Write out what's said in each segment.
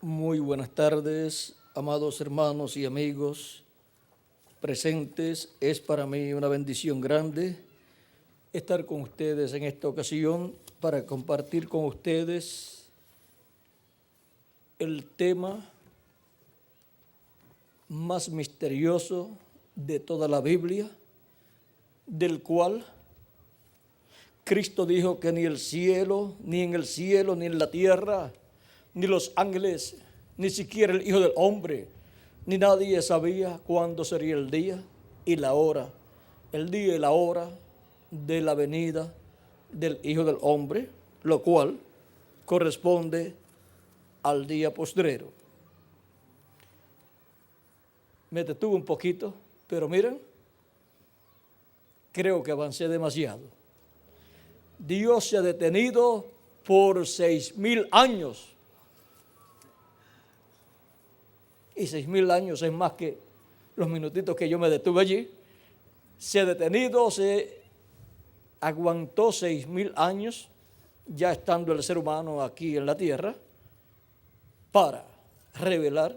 Muy buenas tardes, amados hermanos y amigos presentes. Es para mí una bendición grande estar con ustedes en esta ocasión para compartir con ustedes el tema más misterioso de toda la Biblia, del cual Cristo dijo que ni el cielo, ni en el cielo, ni en la tierra, ni los ángeles, ni siquiera el Hijo del Hombre, ni nadie sabía cuándo sería el día y la hora, el día y la hora de la venida del Hijo del Hombre, lo cual corresponde al día postrero. Me detuve un poquito, pero miren, creo que avancé demasiado. Dios se ha detenido por 6,000 años. Y 6,000 años es más que los minutitos que yo me detuve allí. Se ha detenido, se aguantó 6,000 años, ya estando el ser humano aquí en la tierra, para revelar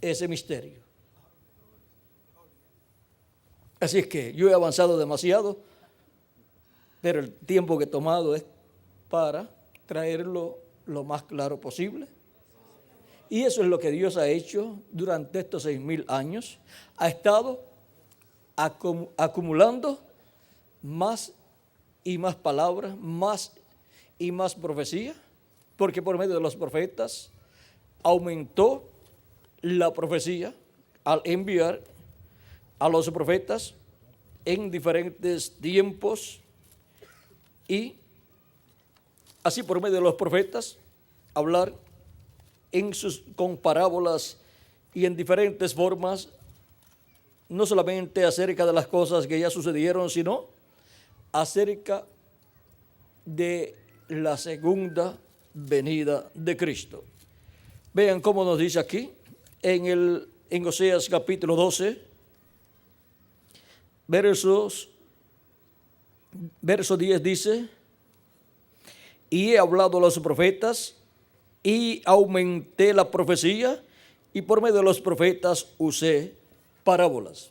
ese misterio. Así es que yo he avanzado demasiado, pero el tiempo que he tomado es para traerlo lo más claro posible. Y eso es lo que Dios ha hecho durante estos 6,000 años. Ha estado acumulando más y más palabras, más y más profecía, porque por medio de los profetas aumentó la profecía al enviar a los profetas en diferentes tiempos y así por medio de los profetas hablar con parábolas y en diferentes formas, no solamente acerca de las cosas que ya sucedieron, sino acerca de la segunda venida de Cristo. Vean cómo nos dice aquí, en Oseas capítulo 12, verso 10 dice: y he hablado a los profetas, y aumenté la profecía, y por medio de los profetas usé parábolas.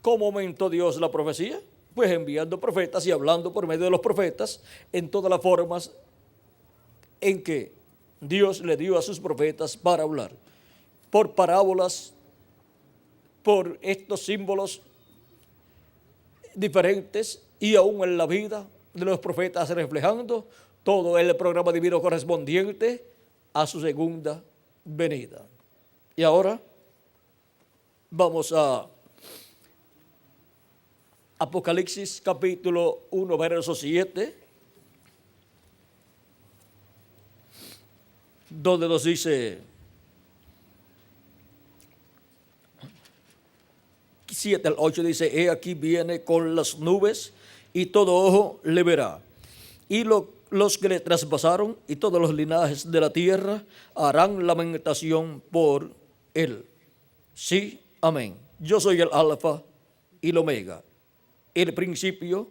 ¿Cómo aumentó Dios la profecía? Pues enviando profetas y hablando por medio de los profetas en todas las formas en que Dios le dio a sus profetas para hablar. Por parábolas, por estos símbolos diferentes y aún en la vida de los profetas reflejando todo el programa divino correspondiente a su segunda venida. Y ahora vamos a Apocalipsis capítulo 1, verso 7, donde nos dice 7 al 8, dice: he aquí viene con las nubes, y todo ojo le verá, y los que le traspasaron y todos los linajes de la tierra harán lamentación por él. Sí, amén. Yo soy el alfa y el omega, el principio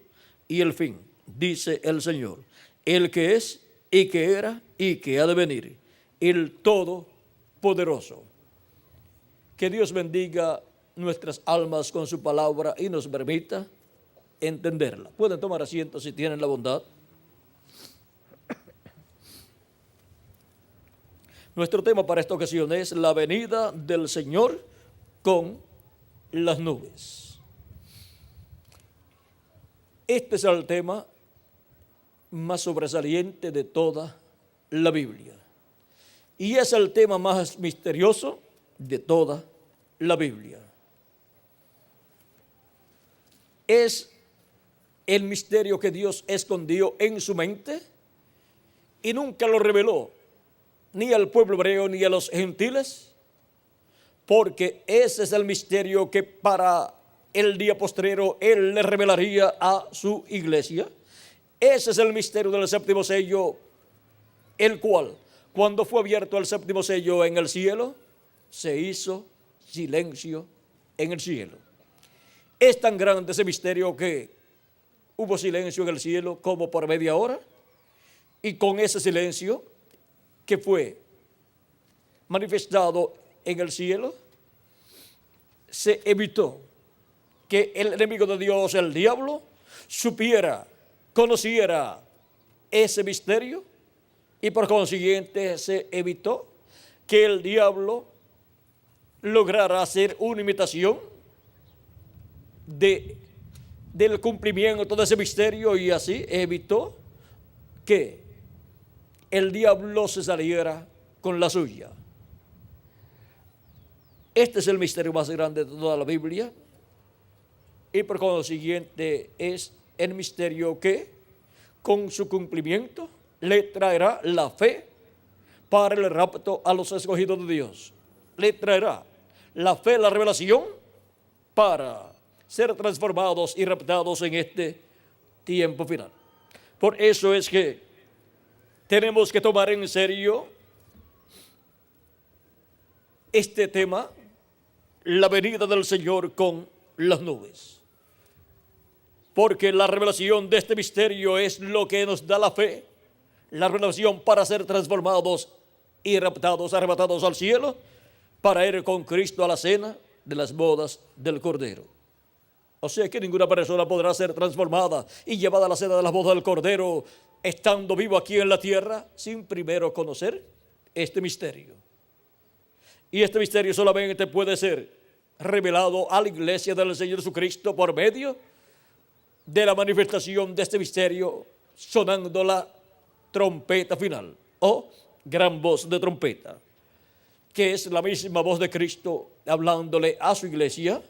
y el fin, dice el Señor, el que es y que era y que ha de venir, el Todopoderoso. Que Dios bendiga nuestras almas con su palabra y nos permita entenderla. Pueden tomar asiento si tienen la bondad. Nuestro tema para esta ocasión es la venida del Señor con las nubes. Este es el tema más sobresaliente de toda la Biblia. Y es el tema más misterioso de toda la Biblia. Es el misterio que Dios escondió en su mente y nunca lo reveló ni al pueblo hebreo ni a los gentiles, porque ese es el misterio que para el día postrero Él le revelaría a su iglesia. Ese es el misterio del séptimo sello, el cual, cuando fue abierto el séptimo sello en el cielo, se hizo silencio en el cielo. Es tan grande ese misterio que hubo silencio en el cielo como por media hora, y con ese silencio que fue manifestado en el cielo, se evitó que el enemigo de Dios, el diablo, supiera, conociera ese misterio, y por consiguiente se evitó que el diablo lograra hacer una imitación del cumplimiento de ese misterio, y así evitó que el diablo se saliera con la suya. Este es el misterio más grande de toda la Biblia, y por consiguiente es el misterio que con su cumplimiento le traerá la fe para el rapto a los escogidos de Dios. Le traerá la fe, la revelación para ser transformados y raptados en este tiempo final. Por eso es que tenemos que tomar en serio este tema, la venida del Señor con las nubes. Porque la revelación de este misterio es lo que nos da la fe, la revelación para ser transformados y raptados, arrebatados al cielo, para ir con Cristo a la cena de las bodas del Cordero. O sea que ninguna persona podrá ser transformada y llevada a la cena de las bodas del Cordero estando vivo aquí en la tierra sin primero conocer este misterio. Y este misterio solamente puede ser revelado a la iglesia del Señor Jesucristo por medio de la manifestación de este misterio, sonando la trompeta final o gran voz de trompeta, que es la misma voz de Cristo hablándole a su iglesia,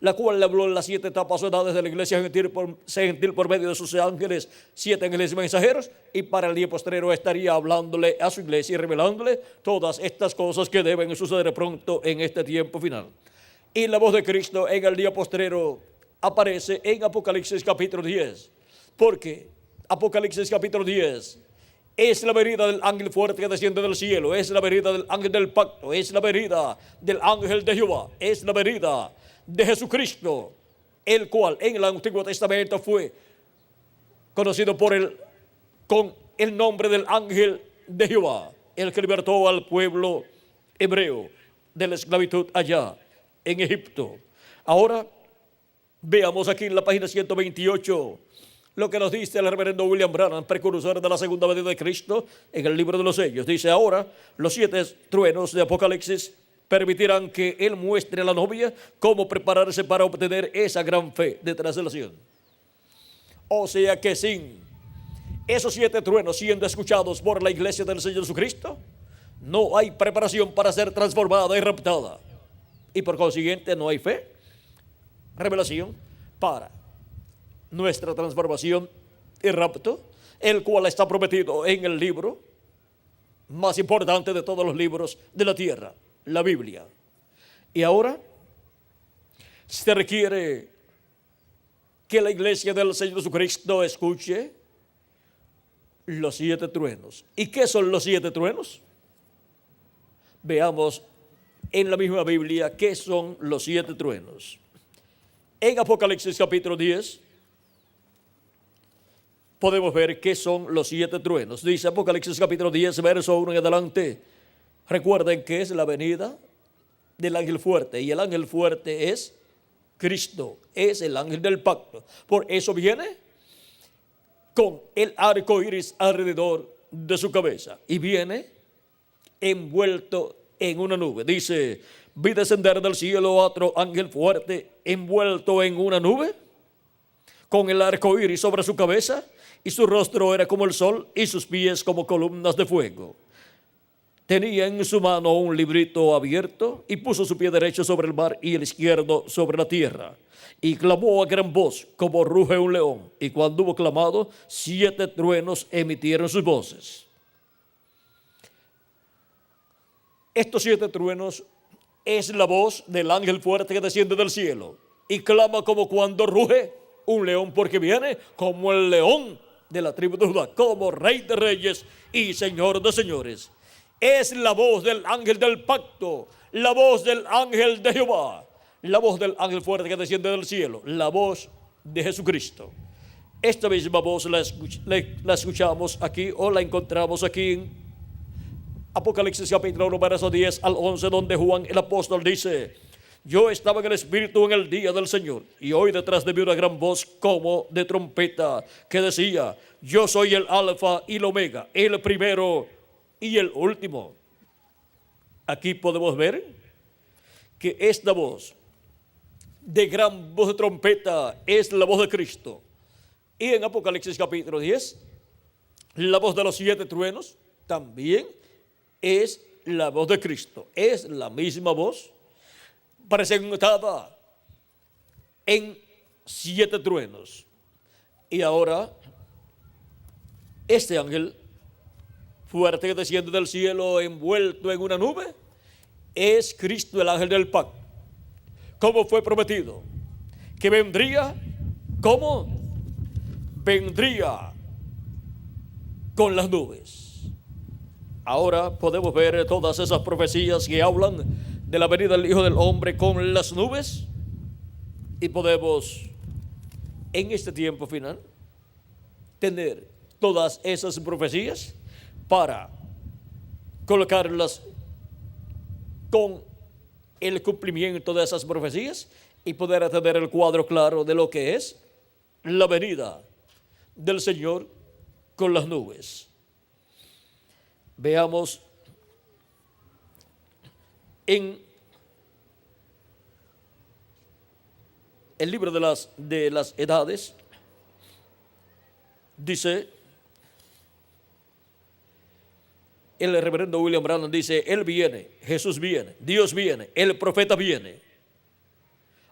la cual le habló en las 7 etapas o edades de la iglesia gentil por medio de sus ángeles, 7 ángeles mensajeros, y para el día postrero estaría hablándole a su iglesia y revelándole todas estas cosas que deben suceder pronto en este tiempo final. Y la voz de Cristo en el día postrero aparece en Apocalipsis capítulo 10, porque Apocalipsis capítulo 10 es la venida del ángel fuerte que desciende del cielo, es la venida del ángel del pacto, es la venida del ángel de Jehová, es la venida de Jesucristo, el cual en el Antiguo Testamento fue conocido con el nombre del ángel de Jehová, el que libertó al pueblo hebreo de la esclavitud allá en Egipto. Ahora veamos aquí en la página 128 lo que nos dice el reverendo William Branham, precursor de la segunda venida de Cristo, en el libro de los sellos. Dice: ahora los 7 truenos de Apocalipsis permitirán que él muestre a la novia cómo prepararse para obtener esa gran fe de translación. O sea que sin esos 7 truenos siendo escuchados por la iglesia del Señor Jesucristo, no hay preparación para ser transformada y raptada, y por consiguiente no hay fe, revelación para nuestra transformación y rapto, el cual está prometido en el libro más importante de todos los libros de la tierra, la Biblia. Y ahora se requiere que la iglesia del Señor Jesucristo escuche los 7 truenos. ¿Y qué son los 7 truenos? Veamos en la misma Biblia qué son los 7 truenos. En Apocalipsis capítulo 10 podemos ver qué son los 7 truenos. Dice Apocalipsis capítulo 10, verso 1 en adelante: recuerden que es la venida del ángel fuerte, y el ángel fuerte es Cristo, es el ángel del pacto. Por eso viene con el arco iris alrededor de su cabeza y viene envuelto en una nube. Dice: vi descender del cielo otro ángel fuerte envuelto en una nube, con el arco iris sobre su cabeza, y su rostro era como el sol y sus pies como columnas de fuego. Tenía en su mano un librito abierto, y puso su pie derecho sobre el mar y el izquierdo sobre la tierra, y clamó a gran voz como ruge un león, y cuando hubo clamado, 7 truenos emitieron sus voces. Estos 7 truenos es la voz del ángel fuerte que desciende del cielo y clama como cuando ruge un león, porque viene como el león de la tribu de Judá, como rey de reyes y señor de señores. Es la voz del ángel del pacto, la voz del ángel de Jehová, la voz del ángel fuerte que desciende del cielo, la voz de Jesucristo. Esta misma voz la escuchamos aquí, o la encontramos aquí en Apocalipsis capítulo 1, verso 10 al 11, donde Juan el apóstol dice: yo estaba en el Espíritu en el día del Señor, y oí detrás de mí una gran voz como de trompeta que decía: yo soy el Alfa y el Omega, el primero y el último. Aquí podemos ver que esta voz de gran voz de trompeta es la voz de Cristo. Y en Apocalipsis capítulo 10, la voz de los 7 truenos también es la voz de Cristo. Es la misma voz presentada en 7 truenos. Y ahora, este ángel fuerte que desciende del cielo envuelto en una nube es Cristo, el ángel del pacto. Como fue prometido, que vendría, ¿cómo? Vendría con las nubes. Ahora podemos ver todas esas profecías que hablan de la venida del Hijo del Hombre con las nubes, y podemos en este tiempo final tener todas esas profecías para colocarlas con el cumplimiento de esas profecías y poder tener el cuadro claro de lo que es la venida del Señor con las nubes. Veamos en el libro de las edades, dice el reverendo William Branham, dice: Él viene, Jesús viene, Dios viene, el profeta viene.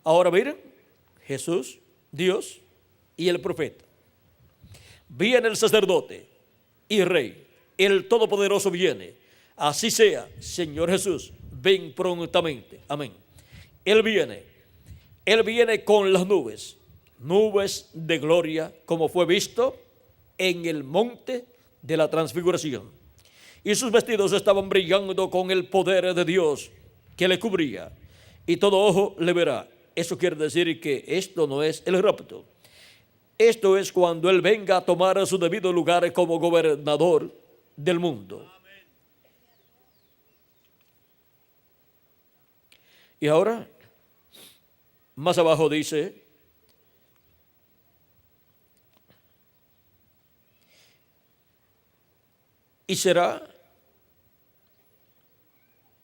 Ahora miren, Jesús, Dios y el profeta. Viene el sacerdote y rey, el todopoderoso viene. Así sea, Señor Jesús, ven prontamente. Amén. Él viene con las nubes, nubes de gloria, como fue visto en el monte de la transfiguración. Y sus vestidos estaban brillando con el poder de Dios que le cubría, y todo ojo le verá. Eso quiere decir que esto no es el rapto. Esto es cuando Él venga a tomar su debido lugar como gobernador del mundo. Y ahora, más abajo dice: y será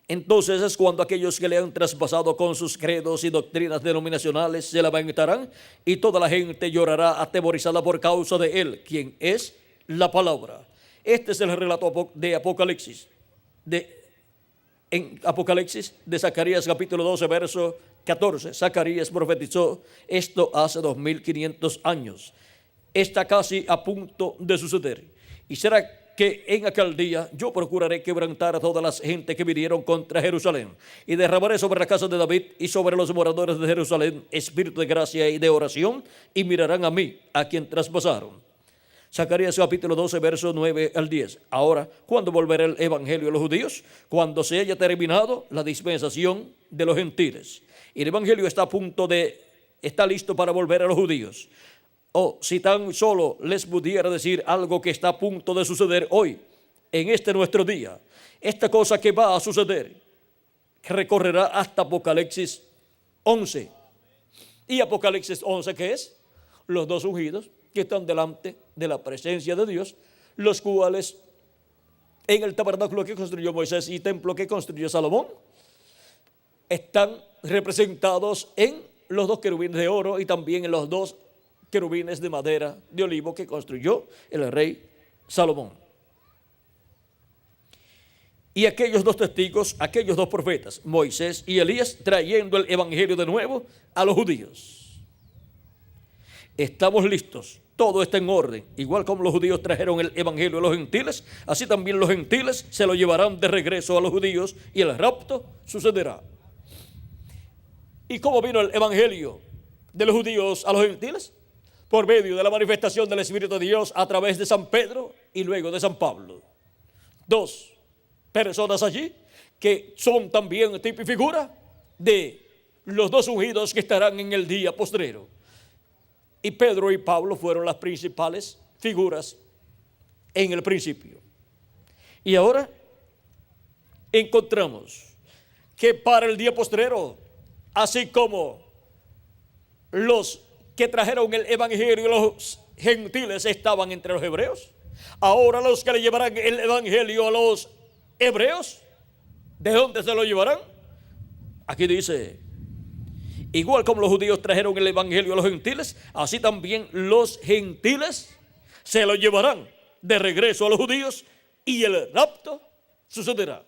entonces es cuando aquellos que le han traspasado con sus credos y doctrinas denominacionales se lamentarán, y toda la gente llorará atemorizada por causa de Él, quien es la palabra. Este es el relato de Apocalipsis, en Apocalipsis de Zacarías capítulo 12, verso 14. Zacarías profetizó esto hace 2500 años. Está casi a punto de suceder. Y será que en aquel día yo procuraré quebrantar a todas las gente que vinieron contra Jerusalén, y derramaré sobre la casa de David y sobre los moradores de Jerusalén espíritu de gracia y de oración, y mirarán a mí, a quien traspasaron. Zacarías capítulo 12, verso 9 al 10. Ahora, ¿cuándo volverá el evangelio a los judíos? Cuando se haya terminado la dispensación de los gentiles. Y el evangelio está listo para volver a los judíos. O si tan solo les pudiera decir algo que está a punto de suceder hoy, en este nuestro día. Esta cosa que va a suceder, que recorrerá hasta Apocalipsis 11. ¿Y Apocalipsis 11 qué es? Los 2 ungidos que están delante de la presencia de Dios, los cuales en el tabernáculo que construyó Moisés y templo que construyó Salomón, están representados en los 2 querubines de oro y también en los 2 querubines de madera de olivo que construyó el rey Salomón. Y aquellos 2 testigos, aquellos 2 profetas, Moisés y Elías, trayendo el evangelio de nuevo a los judíos. Estamos listos, todo está en orden. Igual como los judíos trajeron el evangelio a los gentiles, así también los gentiles se lo llevarán de regreso a los judíos, y el rapto sucederá. ¿Y cómo vino el evangelio de los judíos a los gentiles? Por medio de la manifestación del Espíritu de Dios a través de San Pedro y luego de San Pablo. 2 personas allí que son también tipo y figura de los 2 ungidos que estarán en el día postrero. Y Pedro y Pablo fueron las principales figuras en el principio. Y ahora encontramos que para el día postrero, así como los que trajeron el evangelio, los gentiles estaban entre los hebreos, ahora los que le llevarán el evangelio a los hebreos, ¿de dónde se lo llevarán? Aquí dice, igual como los judíos trajeron el evangelio a los gentiles, así también los gentiles se lo llevarán de regreso a los judíos y el rapto sucederá.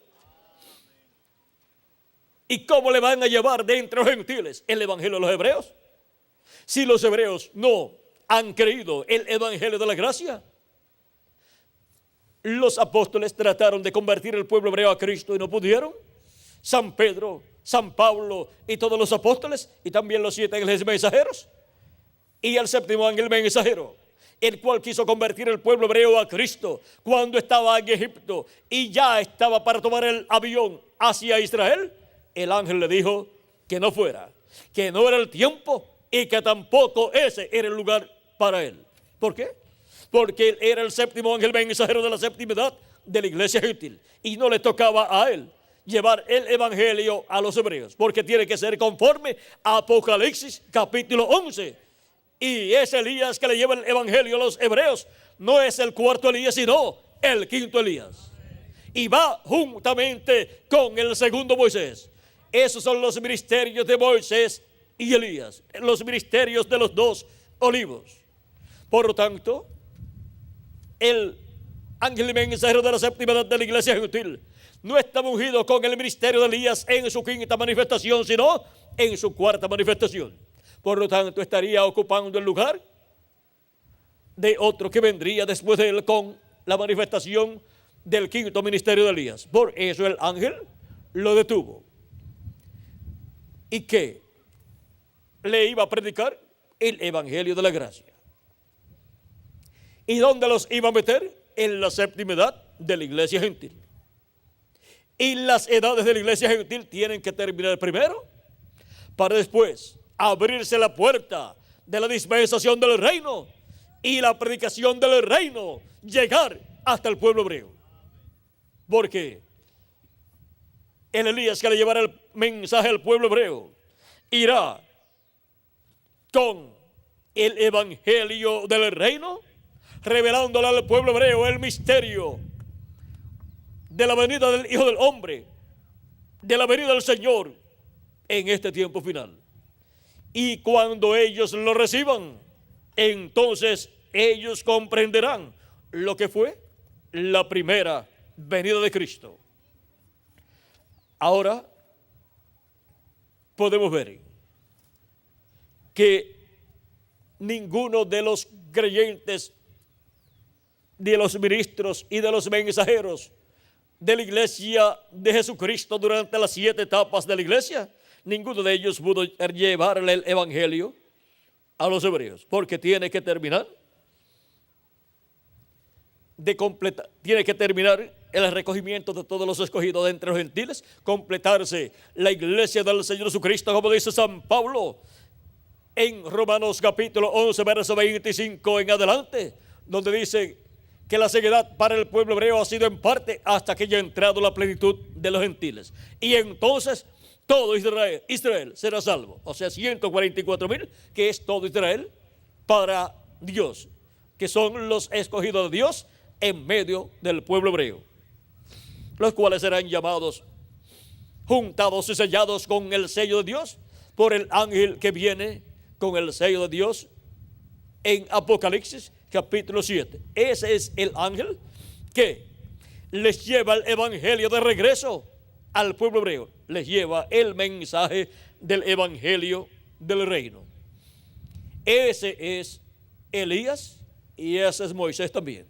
¿Y cómo le van a llevar de entre los gentiles el evangelio a los hebreos? Si los hebreos no han creído el evangelio de la gracia. Los apóstoles trataron de convertir el pueblo hebreo a Cristo y no pudieron. San Pedro, San Pablo y todos los apóstoles, y también los 7 ángeles mensajeros, y el 7º ángel mensajero, el cual quiso convertir el pueblo hebreo a Cristo cuando estaba en Egipto y ya estaba para tomar el avión hacia Israel. El ángel le dijo que no fuera, que no era el tiempo y que tampoco ese era el lugar para él. ¿Por qué? Porque él era el 7º ángel mensajero de la 7ª edad de la iglesia gentil y no le tocaba a él llevar el evangelio a los hebreos, porque tiene que ser conforme a Apocalipsis capítulo 11. Y ese Elías que le lleva el evangelio a los hebreos no es el 4º Elías, sino el 5º Elías. Y va juntamente con el 2º Moisés. Esos son los ministerios de Moisés y Elías, los ministerios de los 2 olivos. Por lo tanto, el ángel mensajero de la 7ª edad de la iglesia gentil no está ungido con el ministerio de Elías en su 5ª manifestación, sino en su 4ª manifestación. Por lo tanto, estaría ocupando el lugar de otro que vendría después de él con la manifestación del 5º ministerio de Elías. Por eso el ángel lo detuvo. ¿Y qué? Le iba a predicar el evangelio de la gracia. ¿Y dónde los iba a meter? En la 7ª edad de la iglesia gentil. Y las edades de la iglesia gentil tienen que terminar primero para después abrirse la puerta de la dispensación del reino y la predicación del reino llegar hasta el pueblo hebreo. Porque el Elías que le llevará el mensaje al pueblo hebreo irá con el evangelio del reino, revelándole al pueblo hebreo el misterio de la venida del Hijo del Hombre, de la venida del Señor en este tiempo final. Y cuando ellos lo reciban, entonces ellos comprenderán lo que fue la primera venida de Cristo. Ahora podemos ver que ninguno de los creyentes, de los ministros y de los mensajeros de la iglesia de Jesucristo durante las 7 etapas de la iglesia, ninguno de ellos pudo llevarle el evangelio a los hebreos, porque tiene que terminar de completar, tiene que terminar el recogimiento de todos los escogidos de entre los gentiles, completarse la iglesia del Señor Jesucristo, como dice San Pablo en Romanos capítulo 11, verso 25 en adelante, donde dice que la ceguedad para el pueblo hebreo ha sido en parte hasta que haya entrado la plenitud de los gentiles. Y entonces todo Israel será salvo. O sea, 144,000, que es todo Israel para Dios, que son los escogidos de Dios en medio del pueblo hebreo, los cuales serán llamados, juntados y sellados con el sello de Dios por el ángel que viene con el sello de Dios en Apocalipsis capítulo 7. Ese es el ángel que les lleva el evangelio de regreso al pueblo hebreo, les lleva el mensaje del evangelio del reino. Ese es Elías y ese es Moisés también,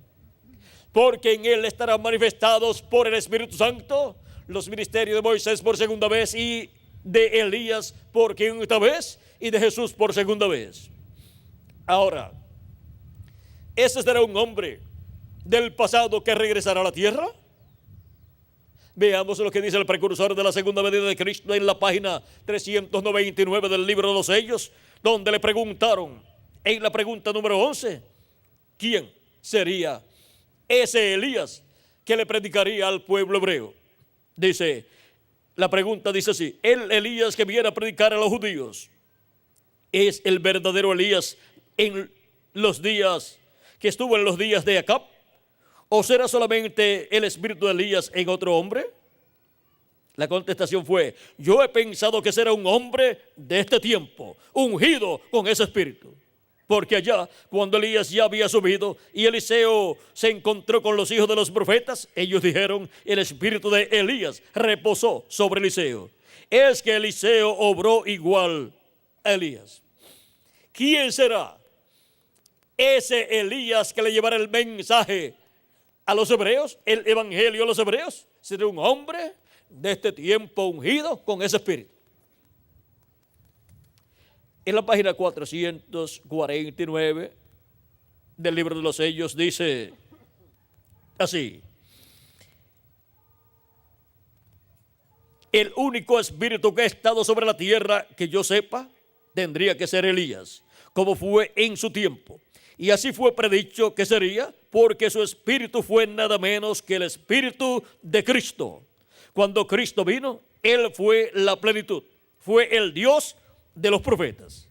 porque en él estarán manifestados por el Espíritu Santo los ministerios de Moisés por 2ª vez, y de Elías por 5ª vez, y de Jesús por 2ª vez. Ahora, ese será un hombre del pasado que regresará a la tierra. Veamos lo que dice el precursor de la segunda venida de Cristo en la página 399 del libro de los sellos, donde le preguntaron en la pregunta número 11, ¿quién sería ese Elías que le predicaría al pueblo hebreo? Dice, la pregunta dice así: el Elías que viene a predicar a los judíos, ¿es el verdadero Elías en los días que estuvo en los días de Acab? ¿O será solamente el espíritu de Elías en otro hombre? La contestación fue: yo he pensado que será un hombre de este tiempo, ungido con ese espíritu. Porque allá, cuando Elías ya había subido y Eliseo se encontró con los hijos de los profetas, ellos dijeron: el espíritu de Elías reposó sobre Eliseo. Es que Eliseo obró igual a Elías. ¿Quién será ese Elías que le llevará el mensaje a los hebreos, el evangelio a los hebreos? Será un hombre de este tiempo ungido con ese espíritu. En la página 449 del libro de los sellos dice así: el único espíritu que ha estado sobre la tierra que yo sepa tendría que ser Elías, como fue en su tiempo. Y así fue predicho que sería, porque su espíritu fue nada menos que el espíritu de Cristo. Cuando Cristo vino, Él fue la plenitud, fue el Dios de los profetas.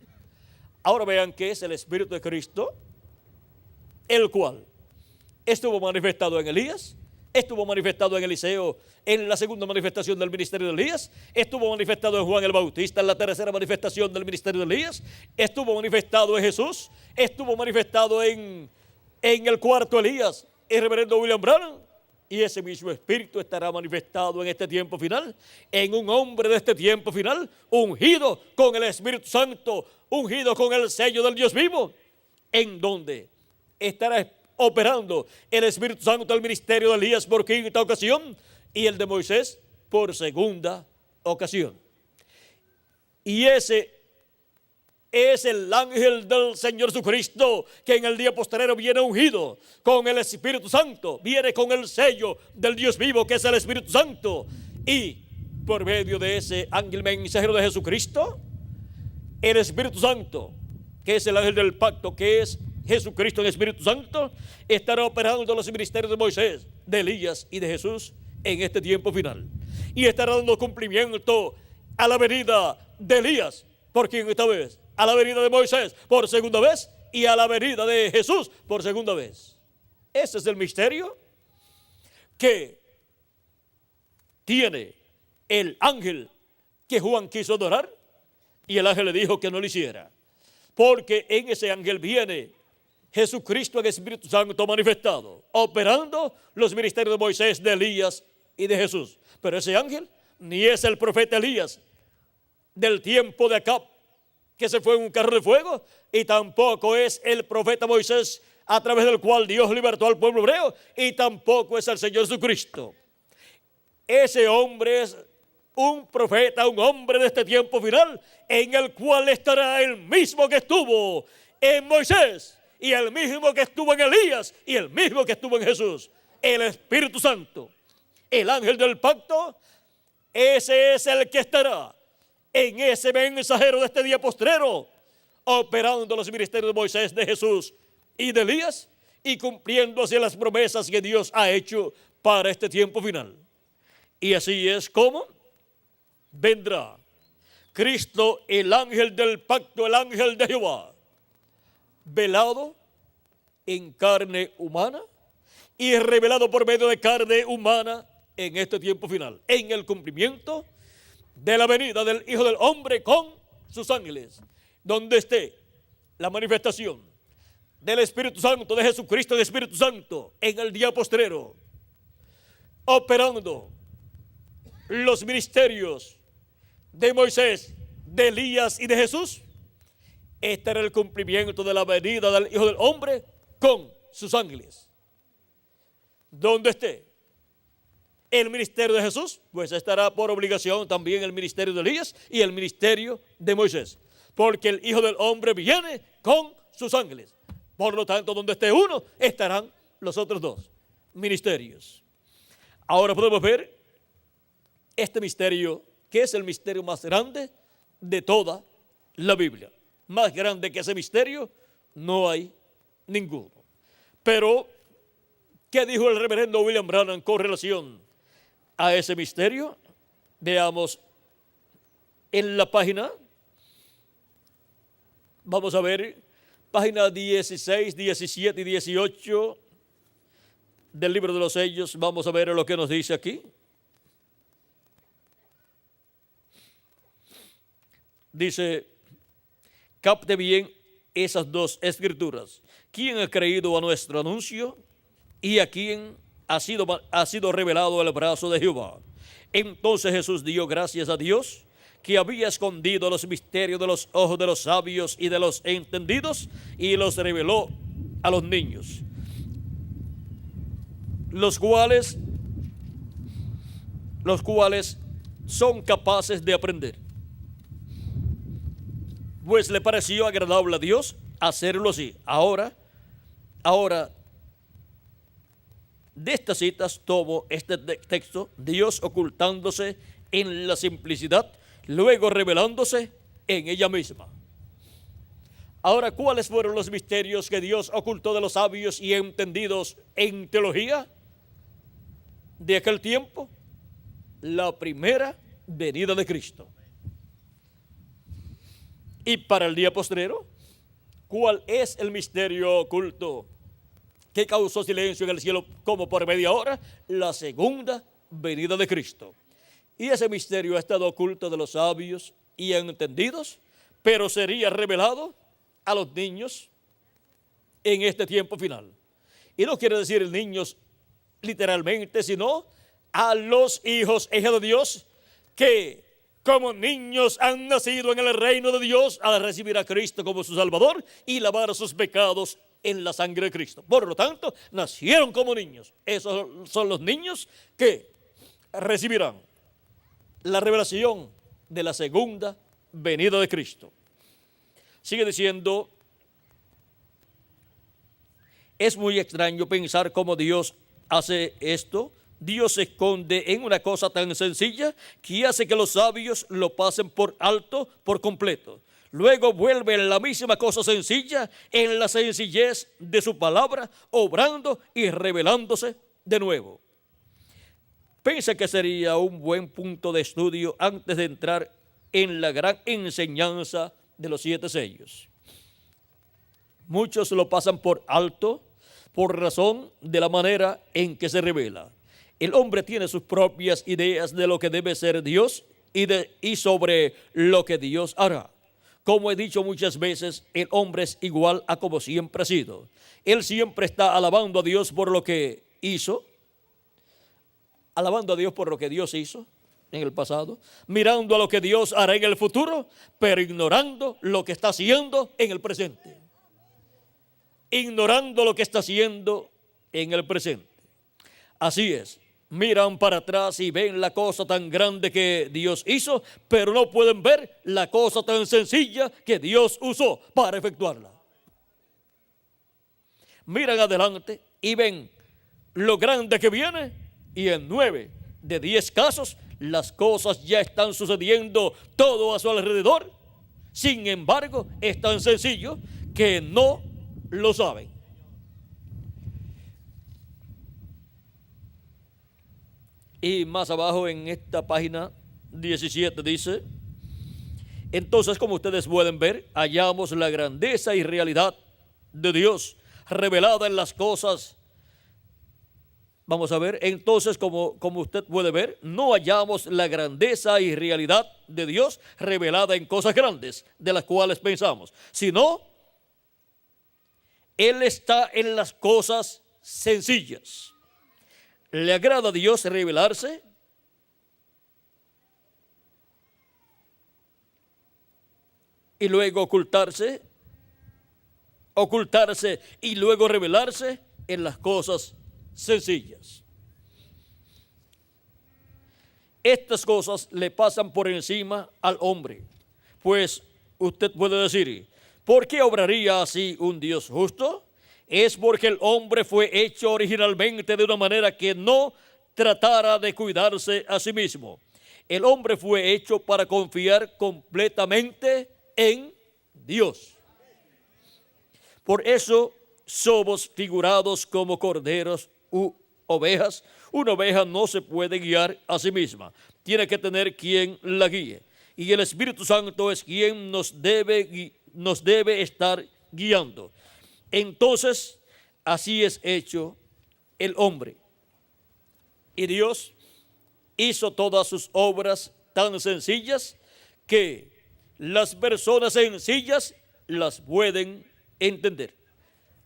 Ahora vean qué es el espíritu de Cristo, el cual estuvo manifestado en Elías, estuvo manifestado en Eliseo en la segunda manifestación del ministerio de Elías, estuvo manifestado en Juan el Bautista en la tercera manifestación del ministerio de Elías, estuvo manifestado en Jesús, estuvo manifestado en el cuarto Elías, el reverendo William Branham. Y ese mismo espíritu estará manifestado en este tiempo final, en un hombre de este tiempo final, ungido con el Espíritu Santo, ungido con el sello del Dios vivo, en donde estará operando el Espíritu Santo del ministerio de Elías por quinta ocasión y el de Moisés por segunda ocasión. Y ese es el ángel del Señor Jesucristo, que en el día postrero viene ungido con el Espíritu Santo, viene con el sello del Dios vivo, que es el Espíritu Santo. Y por medio de ese ángel mensajero de Jesucristo, el Espíritu Santo, que es el ángel del pacto, que es Jesucristo en Espíritu Santo, estará operando los ministerios de Moisés, de Elías y de Jesús en este tiempo final. Y estará dando cumplimiento a la venida de Elías, ¿por quién esta vez? A la venida de Moisés por segunda vez y a la venida de Jesús por segunda vez. Ese es el misterio que tiene el ángel que Juan quiso adorar, y el ángel le dijo que no lo hiciera, porque en ese ángel viene Jesucristo en Espíritu Santo manifestado, operando los ministerios de Moisés, de Elías y de Jesús. Pero ese ángel ni es el profeta Elías del tiempo de Acab, que se fue en un carro de fuego, y tampoco es el profeta Moisés a través del cual Dios libertó al pueblo hebreo, y tampoco es el Señor Jesucristo. Ese hombre es un profeta, un hombre de este tiempo final, en el cual estará el mismo que estuvo en Moisés, y el mismo que estuvo en Elías, y el mismo que estuvo en Jesús, el Espíritu Santo, el ángel del pacto. Ese es el que estará en ese mensajero de este día postrero, operando los ministerios de Moisés, de Jesús y de Elías, y cumpliendo así las promesas que Dios ha hecho para este tiempo final. Y así es como vendrá Cristo, el ángel del pacto, el ángel de Jehová, velado en carne humana y revelado por medio de carne humana en este tiempo final, en el cumplimiento de la venida del Hijo del Hombre con sus ángeles, donde esté la manifestación del Espíritu Santo, de Jesucristo, del Espíritu Santo, en el día postrero, operando los ministerios de Moisés, de Elías y de Jesús. Este era el cumplimiento de la venida del Hijo del Hombre con sus ángeles. Donde esté el ministerio de Jesús, pues estará por obligación también el ministerio de Elías y el ministerio de Moisés, porque el Hijo del Hombre viene con sus ángeles. Por lo tanto, donde esté uno, estarán los otros dos ministerios. Ahora podemos ver este misterio, que es el misterio más grande de toda la Biblia. Más grande que ese misterio no hay ninguno. Pero, ¿qué dijo el reverendo William Branham con relación a ese misterio, veamos en la página, vamos a ver, página 16, 17 y 18 del libro de los sellos. Vamos a ver lo que nos dice aquí. Dice, capte bien esas dos escrituras. ¿Quién ha creído a nuestro anuncio y a quién ha sido revelado el brazo de Jehová? Entonces Jesús dio gracias a Dios, que había escondido los misterios de los ojos de los sabios y de los entendidos, y los reveló a los niños, los cuales son capaces de aprender. Pues le pareció agradable a Dios hacerlo así. Ahora, de estas citas tomo este texto, Dios ocultándose en la simplicidad, luego revelándose en ella misma. Ahora, ¿cuáles fueron los misterios que Dios ocultó de los sabios y entendidos en teología de aquel tiempo? La primera venida de Cristo. Y para el día postrero, ¿cuál es el misterio oculto que causó silencio en el cielo como por media hora? La segunda venida de Cristo. Y ese misterio ha estado oculto de los sabios y entendidos, pero sería revelado a los niños en este tiempo final. Y no quiere decir niños literalmente, sino a los hijos e hijas de Dios que como niños han nacido en el reino de Dios al recibir a Cristo como su Salvador y lavar sus pecados en la sangre de Cristo. Por lo tanto, nacieron como niños. Esos son los niños que recibirán la revelación de la segunda venida de Cristo. Sigue diciendo, es muy extraño pensar cómo Dios hace esto. Dios se esconde en una cosa tan sencilla que hace que los sabios lo pasen por alto por completo. Luego vuelve en la misma cosa sencilla, en la sencillez de su palabra, obrando y revelándose de nuevo. Pensé que sería un buen punto de estudio antes de entrar en la gran enseñanza de los 7 sellos. Muchos lo pasan por alto por razón de la manera en que se revela. El hombre tiene sus propias ideas de lo que debe ser Dios y sobre lo que Dios hará. Como he dicho muchas veces, el hombre es igual a como siempre ha sido. Él siempre está alabando a Dios por lo que hizo, alabando a Dios por lo que Dios hizo en el pasado, mirando a lo que Dios hará en el futuro, pero ignorando lo que está haciendo en el presente. Ignorando lo que está haciendo en el presente. Así es. Miran para atrás y ven la cosa tan grande que Dios hizo, pero no pueden ver la cosa tan sencilla que Dios usó para efectuarla. Miran adelante y ven lo grande que viene, y en 9 de 10 casos las cosas ya están sucediendo todo a su alrededor. Sin embargo, es tan sencillo que no lo saben. Y más abajo en esta página 17 dice, entonces como ustedes pueden ver, hallamos la grandeza y realidad de Dios revelada en las cosas. Vamos a ver, entonces como usted puede ver, no hallamos la grandeza y realidad de Dios revelada en cosas grandes, de las cuales pensamos, sino Él está en las cosas sencillas. ¿Le agrada a Dios revelarse? Y luego ocultarse y luego revelarse en las cosas sencillas. Estas cosas le pasan por encima al hombre, pues usted puede decir, ¿por qué obraría así un Dios justo? Es porque el hombre fue hecho originalmente de una manera que no tratara de cuidarse a sí mismo. El hombre fue hecho para confiar completamente en Dios. Por eso somos figurados como corderos u ovejas Una oveja no se puede guiar a sí misma, tiene que tener quien la guíe. Y el Espíritu Santo es quien nos debe estar guiando. Entonces, así es hecho el hombre. Y Dios hizo todas sus obras tan sencillas que las personas sencillas las pueden entender.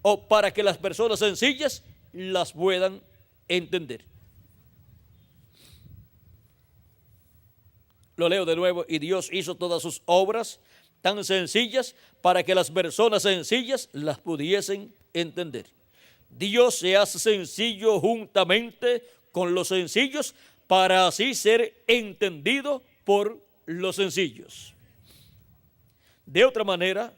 O para que las personas sencillas las puedan entender. Lo leo de nuevo. Y Dios hizo todas sus obras tan sencillas para que las personas sencillas las pudiesen entender. Dios se hace sencillo juntamente con los sencillos para así ser entendido por los sencillos. De otra manera,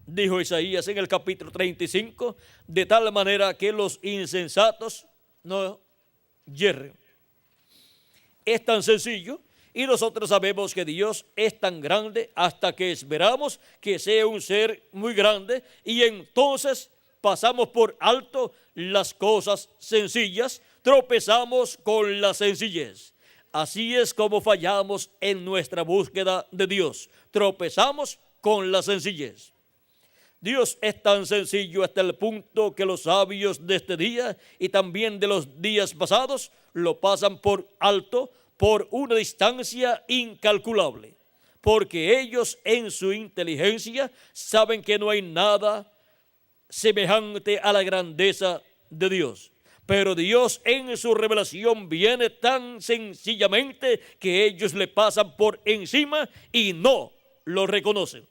dijo Isaías en el capítulo 35, de tal manera que los insensatos no yerren. Es tan sencillo y nosotros sabemos que Dios es tan grande hasta que esperamos que sea un ser muy grande y entonces pasamos por alto las cosas sencillas, tropezamos con la sencillez. Así es como fallamos en nuestra búsqueda de Dios, tropezamos con la sencillez. Dios es tan sencillo hasta el punto que los sabios de este día y también de los días pasados lo pasan por alto por una distancia incalculable, porque ellos en su inteligencia saben que no hay nada semejante a la grandeza de Dios. Pero Dios en su revelación viene tan sencillamente que ellos le pasan por encima y no lo reconocen.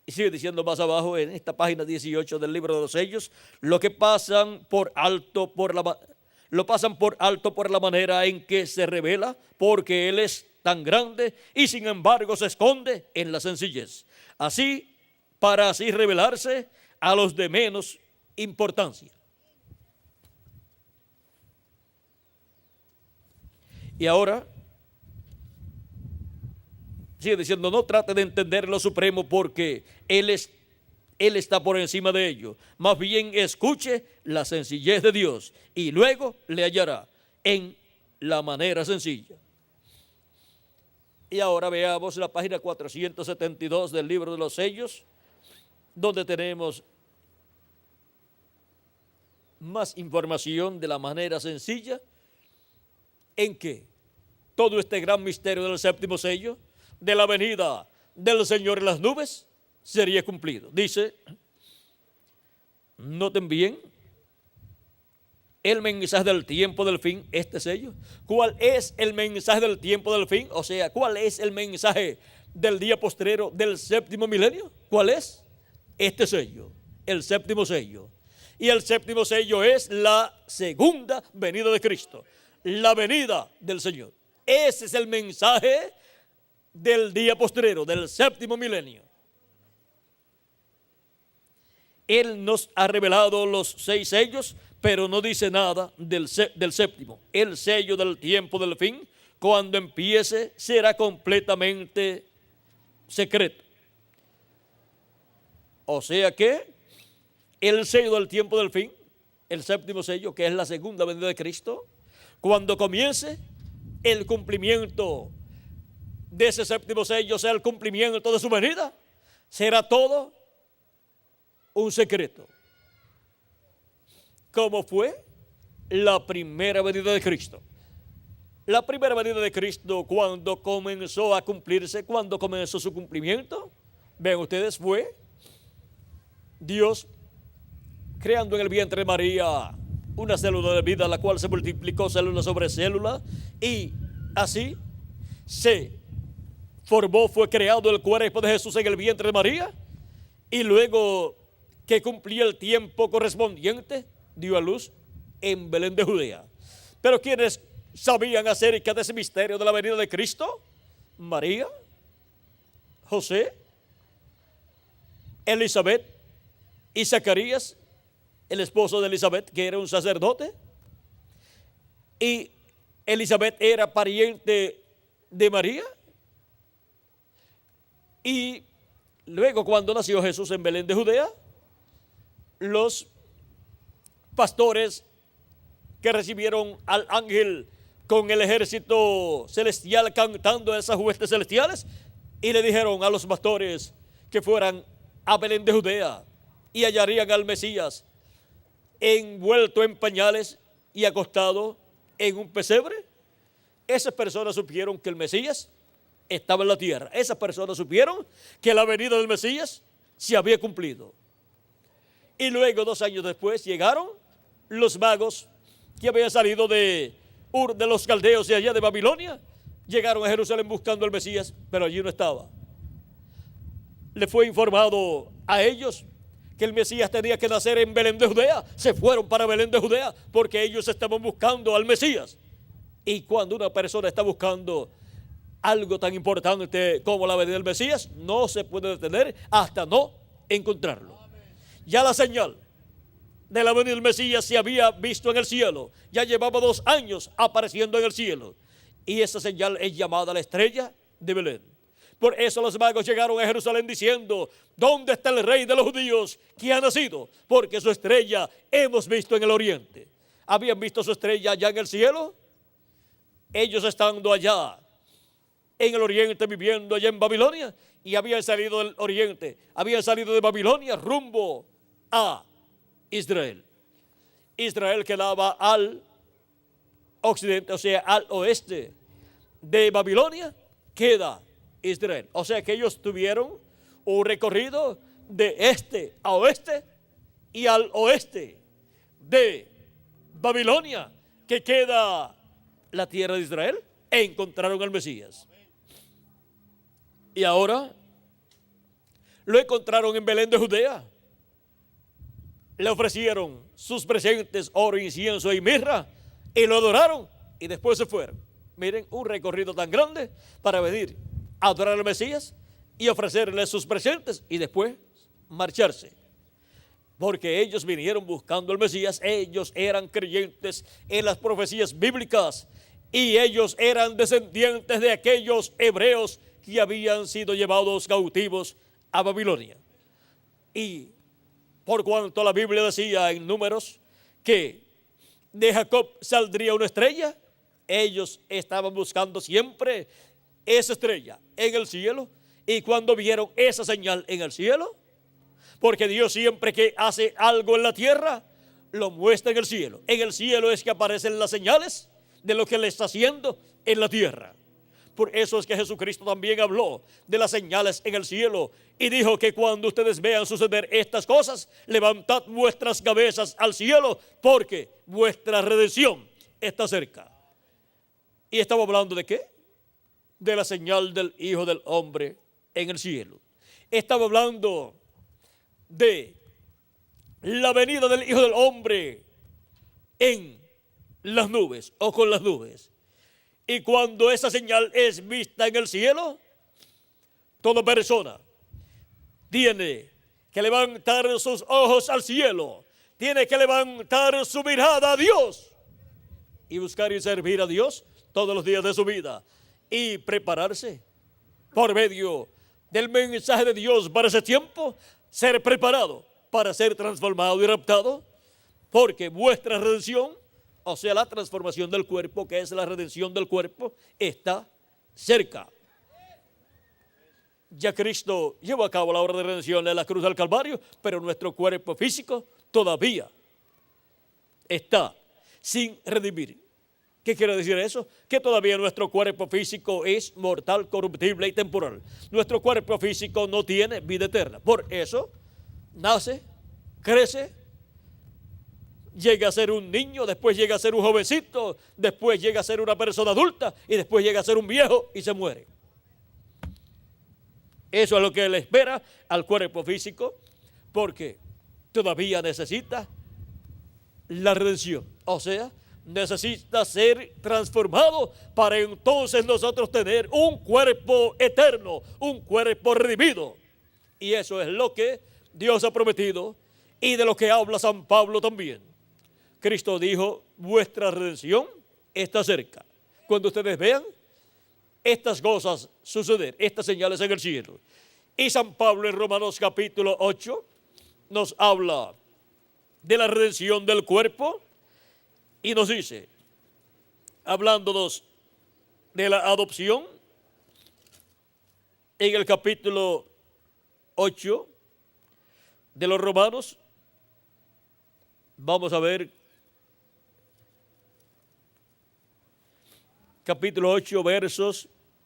Y sigue diciendo más abajo en esta página 18 del libro de los sellos, lo pasan por alto por la manera en que se revela, porque Él es tan grande y sin embargo se esconde en la sencillez. Así, para así revelarse a los de menos importancia. Y ahora sigue diciendo, no trate de entender lo supremo porque Él está por encima de ello. Más bien escuche la sencillez de Dios y luego le hallará en la manera sencilla. Y ahora veamos la página 472 del libro de los sellos, donde tenemos más información de la manera sencilla en que todo este gran misterio del séptimo sello, de la venida del Señor en las nubes, sería cumplido. Dice, noten bien el mensaje del tiempo del fin, este sello. ¿Cuál es el mensaje del tiempo del fin? O sea, ¿cuál es el mensaje del día postrero del séptimo milenio? ¿Cuál es? Este sello, el séptimo sello. Y el séptimo sello es la segunda venida de Cristo, la venida del Señor. Ese es el mensaje del día postrero, del séptimo milenio. Él nos ha revelado los 6 sellos, pero no dice nada del séptimo. El sello del tiempo del fin, cuando empiece, será completamente secreto. O sea que el sello del tiempo del fin, el séptimo sello, que es la segunda venida de Cristo, cuando comience el cumplimiento de ese séptimo sello, sea el cumplimiento de su venida, será todo un secreto. ¿Cómo fue la primera venida de Cristo? La primera venida de Cristo, cuando comenzó a cumplirse, cuando comenzó su cumplimiento, ven ustedes, fue Dios creando en el vientre de María una célula de vida, la cual se multiplicó célula sobre célula, y así fue creado el cuerpo de Jesús en el vientre de María, y luego que cumplía el tiempo correspondiente, dio a luz en Belén de Judea. Pero ¿quiénes sabían acerca de ese misterio de la venida de Cristo? María, José, Elizabeth y Zacarías, el esposo de Elizabeth, que era un sacerdote. Y Elizabeth era pariente de María. Y luego, cuando nació Jesús en Belén de Judea, los pastores que recibieron al ángel con el ejército celestial cantando esas huestes celestiales, y le dijeron a los pastores que fueran a Belén de Judea y hallarían al Mesías envuelto en pañales y acostado en un pesebre. Esas personas supieron que el Mesías estaba en la tierra. Esas personas supieron que la venida del Mesías se había cumplido. Y luego, 2 años después, llegaron los magos que habían salido de Ur de los caldeos de allá de Babilonia. Llegaron a Jerusalén buscando al Mesías, pero allí no estaba. Le fue informado a ellos que el Mesías tenía que nacer en Belén de Judea. Se fueron para Belén de Judea porque ellos estaban buscando al Mesías. Y cuando una persona está buscando algo tan importante como la venida del Mesías, no se puede detener hasta no encontrarlo. Ya la señal de la venida del Mesías se había visto en el cielo. Ya llevaba 2 años apareciendo en el cielo. Y esa señal es llamada la estrella de Belén. Por eso los magos llegaron a Jerusalén diciendo: ¿dónde está el rey de los judíos que ha nacido? Porque su estrella hemos visto en el oriente. ¿Habían visto su estrella allá en el cielo? Ellos estando allá en el oriente, viviendo allá en Babilonia, y habían salido del oriente, habían salido de Babilonia rumbo a Israel. Israel quedaba al occidente, o sea, al oeste de Babilonia queda Israel. O sea que ellos tuvieron un recorrido de este a oeste, y al oeste de Babilonia, que queda la tierra de Israel, encontraron al Mesías. Y ahora lo encontraron en Belén de Judea. Le ofrecieron sus presentes, oro, incienso y mirra, y lo adoraron, y después se fueron. Miren, un recorrido tan grande para venir a adorar al Mesías y ofrecerle sus presentes y después marcharse. Porque ellos vinieron buscando al Mesías, ellos eran creyentes en las profecías bíblicas, y ellos eran descendientes de aquellos hebreos que habían sido llevados cautivos a Babilonia. Y por cuanto la Biblia decía en Números que de Jacob saldría una estrella, ellos estaban buscando siempre esa estrella en el cielo. Y cuando vieron esa señal en el cielo, porque Dios siempre que hace algo en la tierra, lo muestra en el cielo. En el cielo es que aparecen las señales de lo que Él está haciendo en la tierra. Por eso es que Jesucristo también habló de las señales en el cielo y dijo que cuando ustedes vean suceder estas cosas, levantad vuestras cabezas al cielo, porque vuestra redención está cerca. ¿Y estamos hablando de qué? De la señal del Hijo del Hombre en el cielo. Estamos hablando de la venida del Hijo del Hombre en las nubes o con las nubes. Y cuando esa señal es vista en el cielo, toda persona tiene que levantar sus ojos al cielo, tiene que levantar su mirada a Dios y buscar y servir a Dios todos los días de su vida y prepararse por medio del mensaje de Dios para ese tiempo, ser preparado para ser transformado y raptado, porque vuestra redención, o sea, la transformación del cuerpo, que es la redención del cuerpo, está cerca. Ya Cristo llevó a cabo la obra de redención en la cruz del Calvario, pero nuestro cuerpo físico todavía está sin redimir. ¿Qué quiere decir eso? Que todavía nuestro cuerpo físico es mortal, corruptible y temporal. Nuestro cuerpo físico no tiene vida eterna. Por eso nace, crece, llega a ser un niño, después llega a ser un jovencito, después llega a ser una persona adulta y después llega a ser un viejo y se muere. Eso es lo que le espera al cuerpo físico, porque todavía necesita la redención. O sea, necesita ser transformado para entonces nosotros tener un cuerpo eterno, un cuerpo redimido. Y eso es lo que Dios ha prometido y de lo que habla San Pablo también. Cristo dijo, vuestra redención está cerca. Cuando ustedes vean estas cosas suceder, estas señales en el cielo. Y San Pablo en Romanos capítulo 8 nos habla de la redención del cuerpo, y nos dice, hablándonos de la adopción, en el capítulo 8 de los Romanos, vamos a ver, capítulo 8,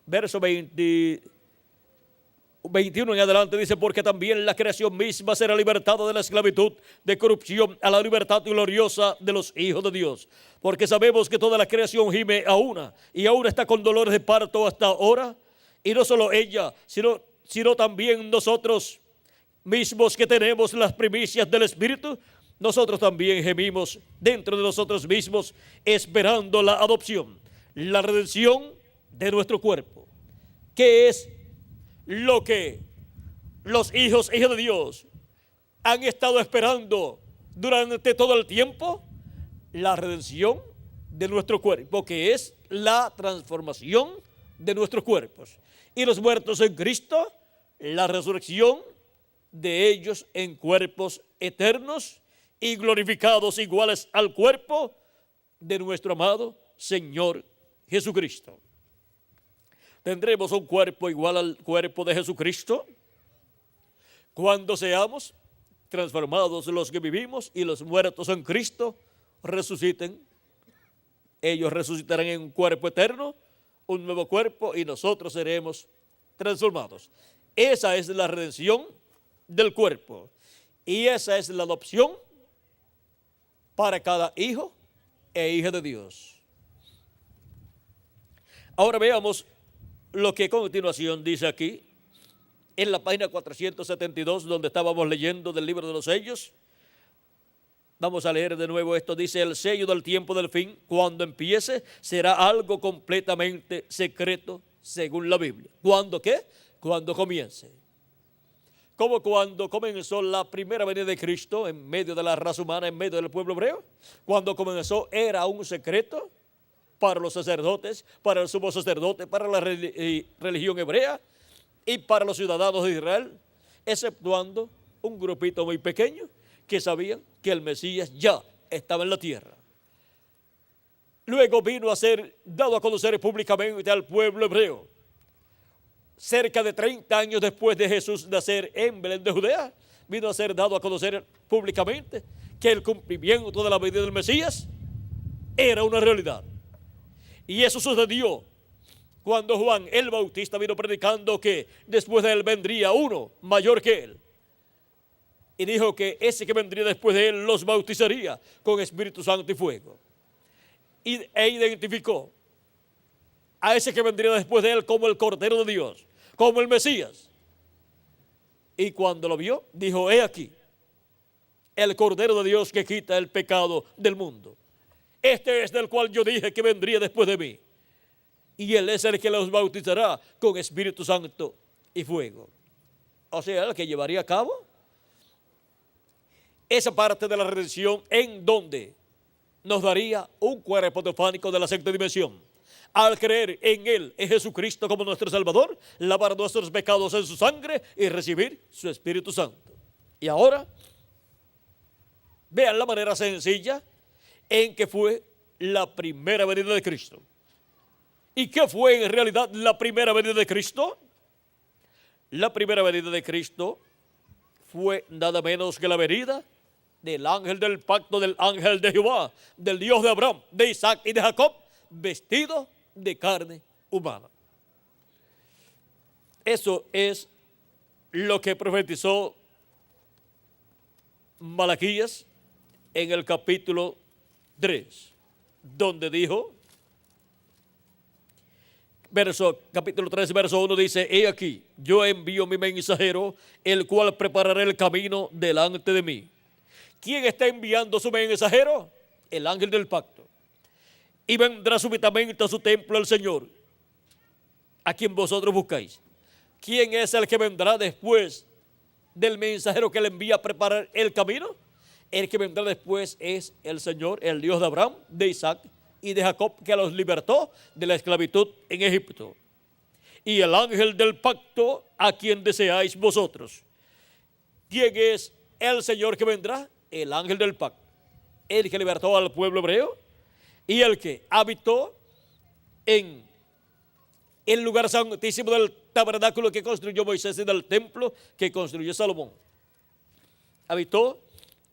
verso 21 en adelante, dice, porque también la creación misma será libertada de la esclavitud de corrupción a la libertad gloriosa de los hijos de Dios. Porque sabemos que toda la creación gime a una, y aún está con dolores de parto hasta ahora, y no solo ella, sino también nosotros mismos que tenemos las primicias del Espíritu, nosotros también gemimos dentro de nosotros mismos, esperando la adopción, la redención de nuestro cuerpo. ¿Qué es lo que los hijos de Dios han estado esperando durante todo el tiempo? La redención de nuestro cuerpo, que es la transformación de nuestros cuerpos. Y los muertos en Cristo, la resurrección de ellos en cuerpos eternos y glorificados iguales al cuerpo de nuestro amado Señor Jesucristo. ¿Tendremos un cuerpo igual al cuerpo de Jesucristo cuando seamos transformados los que vivimos y los muertos en Cristo resuciten? Ellos resucitarán en un cuerpo eterno, un nuevo cuerpo, y nosotros seremos transformados. Esa es la redención del cuerpo, y esa es la adopción para cada hijo e hija de Dios. Ahora veamos lo que a continuación dice aquí, en la página 472, donde estábamos leyendo del libro de los sellos. Vamos a leer de nuevo esto. Dice, el sello del tiempo del fin, cuando empiece, será algo completamente secreto, según la Biblia. ¿Cuándo qué? Cuando comience. Como cuando comenzó la primera venida de Cristo en medio de la raza humana, en medio del pueblo hebreo. Cuando comenzó era un secreto para los sacerdotes, para el sumo sacerdote, para la religión hebrea y para los ciudadanos de Israel, exceptuando un grupito muy pequeño que sabían que el Mesías ya estaba en la tierra. Luego vino a ser dado a conocer públicamente al pueblo hebreo. Cerca de 30 años después de Jesús nacer en Belén de Judea, vino a ser dado a conocer públicamente que el cumplimiento de la venida del Mesías era una realidad. Y eso sucedió cuando Juan el Bautista vino predicando que después de él vendría uno mayor que él. Y dijo que ese que vendría después de él los bautizaría con Espíritu Santo y fuego. E identificó a ese que vendría después de él como el Cordero de Dios, como el Mesías. Y cuando lo vio, dijo, he aquí, el Cordero de Dios que quita el pecado del mundo. Este es del cual yo dije que vendría después de mí. Y él es el que los bautizará con Espíritu Santo y fuego. O sea, el que llevaría a cabo esa parte de la redención en donde nos daría un cuerpo teofánico de la sexta dimensión. Al creer en él, en Jesucristo como nuestro Salvador, lavar nuestros pecados en su sangre y recibir su Espíritu Santo. Y ahora, vean la manera sencilla en que fue la primera venida de Cristo. ¿Y qué fue en realidad la primera venida de Cristo? La primera venida de Cristo fue nada menos que la venida del ángel del pacto, del ángel de Jehová, del Dios de Abraham, de Isaac y de Jacob, vestido de carne humana. Eso es lo que profetizó Malaquías en el capítulo 3, donde dijo, capítulo 3, verso 1 dice, he aquí, yo envío mi mensajero, el cual preparará el camino delante de mí. ¿Quién está enviando su mensajero? El ángel del pacto. Y vendrá súbitamente a su templo el Señor, a quien vosotros buscáis. ¿Quién es el que vendrá después del mensajero que le envía a preparar el camino? El que vendrá después es el Señor, el Dios de Abraham, de Isaac y de Jacob, que los libertó de la esclavitud en Egipto. Y el ángel del pacto, a quien deseáis vosotros. ¿Quién es el Señor que vendrá? el ángel del pacto, el que libertó al pueblo hebreo y el que habitó en el lugar santísimo del tabernáculo que construyó Moisés y del templo que construyó Salomón. Habitó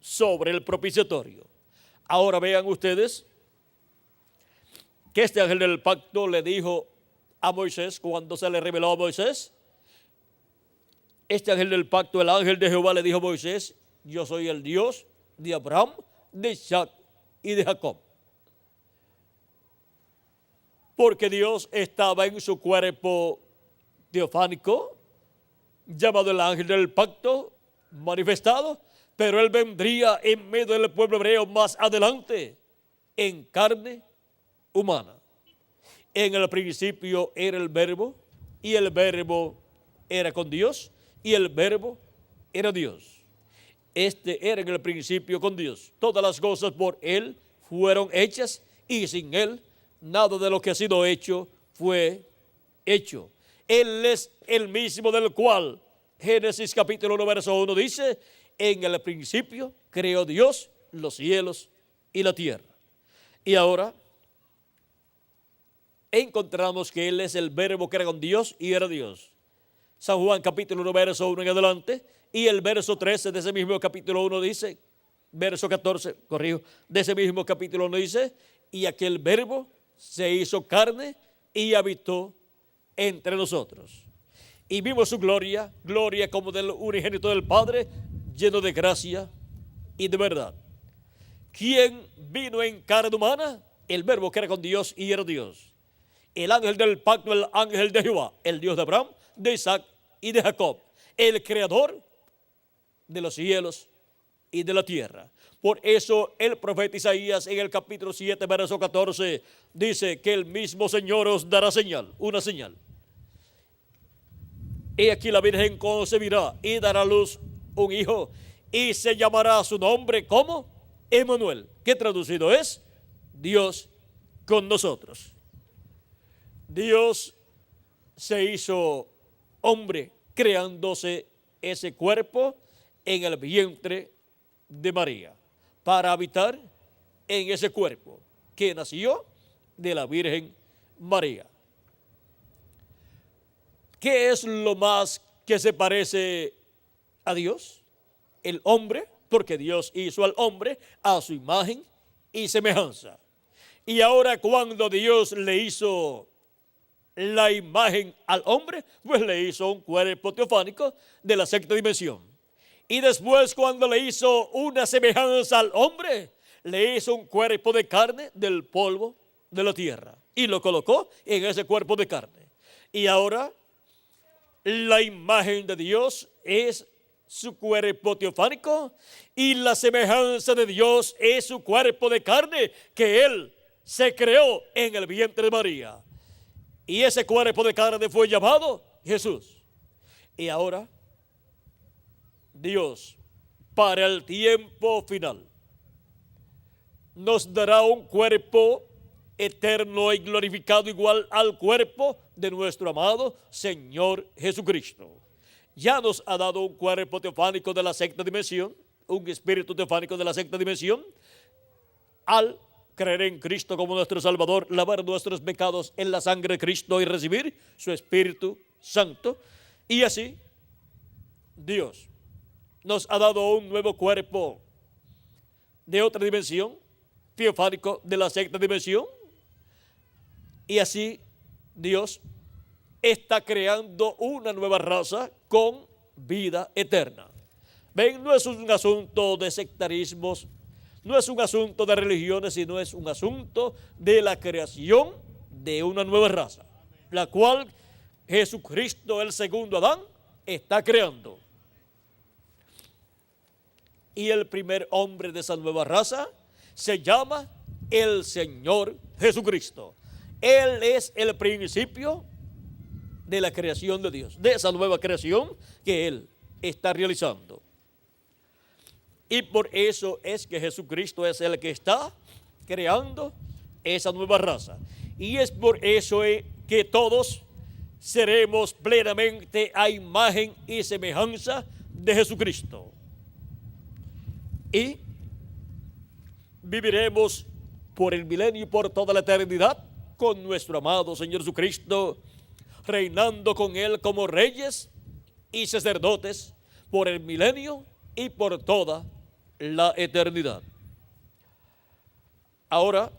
sobre el propiciatorio. Ahora vean ustedes que este ángel del pacto le dijo a Moisés, cuando se le reveló a Moisés, este ángel del pacto, el ángel de Jehová, le dijo a Moisés: yo soy el Dios de Abraham, de Isaac y de Jacob. Porque Dios estaba en su cuerpo teofánico, llamado el ángel del pacto, manifestado, pero él vendría en medio del pueblo hebreo más adelante, en carne humana. En el principio era el verbo, y el verbo era con Dios, y el verbo era Dios. Este era en el principio con Dios. Todas las cosas por él fueron hechas, y sin él nada de lo que ha sido hecho fue hecho. Él es el mismo del cual Génesis capítulo 1 verso 1 dice: en el principio creó Dios los cielos y la tierra. Y ahora encontramos que él es el verbo que era con Dios y era Dios. San Juan capítulo 1 verso 1 en adelante, y el verso 13 de ese mismo capítulo 1 dice, verso 14, corrijo, de ese mismo capítulo 1 dice: y aquel verbo se hizo carne y habitó entre nosotros. Y vimos su gloria, gloria como del unigénito del Padre, lleno de gracia y de verdad. ¿Quién vino en carne humana? El verbo que era con Dios y era Dios. El ángel del pacto, el ángel de Jehová, el Dios de Abraham, de Isaac y de Jacob, el creador de los cielos y de la tierra. Por eso el profeta Isaías en el capítulo 7, verso 14, dice que el mismo Señor os dará señal, una señal. He aquí la Virgen concebirá y dará a luz un hijo, y se llamará su nombre como Emmanuel, que traducido es Dios con nosotros. Dios se hizo hombre creándose ese cuerpo en el vientre de María, para habitar en ese cuerpo que nació de la Virgen María. ¿Qué es lo más que se parece a Dios? El hombre, porque Dios hizo al hombre a su imagen y semejanza. Y ahora cuando Dios le hizo la imagen al hombre, pues le hizo un cuerpo teofánico de la sexta dimensión. Y después cuando le hizo una semejanza al hombre, le hizo un cuerpo de carne del polvo de la tierra y lo colocó en ese cuerpo de carne. Y ahora la imagen de Dios es su cuerpo teofánico y la semejanza de Dios es su cuerpo de carne que Él se creó en el vientre de María. Y ese cuerpo de carne fue llamado Jesús. Y ahora Dios, para el tiempo final, nos dará un cuerpo eterno y glorificado igual al cuerpo de nuestro amado Señor Jesucristo. Ya nos ha dado un cuerpo teofánico de la sexta dimensión, un espíritu teofánico de la sexta dimensión, al creer en Cristo como nuestro Salvador, lavar nuestros pecados en la sangre de Cristo y recibir su Espíritu Santo. Y así, Dios nos ha dado un nuevo cuerpo de otra dimensión, teofánico de la sexta dimensión. Y así, Dios está creando una nueva raza con vida eterna. Ven, no es un asunto de sectarismos, no es un asunto de religiones, sino es un asunto de la creación de una nueva raza, la cual Jesucristo, el segundo Adán, está creando. Y el primer hombre de esa nueva raza se llama el Señor Jesucristo. Él es el principio de la creación de Dios, de esa nueva creación que Él está realizando. Y por eso es que Jesucristo es el que está creando esa nueva raza. Y es por eso que todos seremos plenamente a imagen y semejanza de Jesucristo. Y viviremos por el milenio y por toda la eternidad con nuestro amado Señor Jesucristo, reinando con Él como reyes y sacerdotes por el milenio y por toda la eternidad. Ahora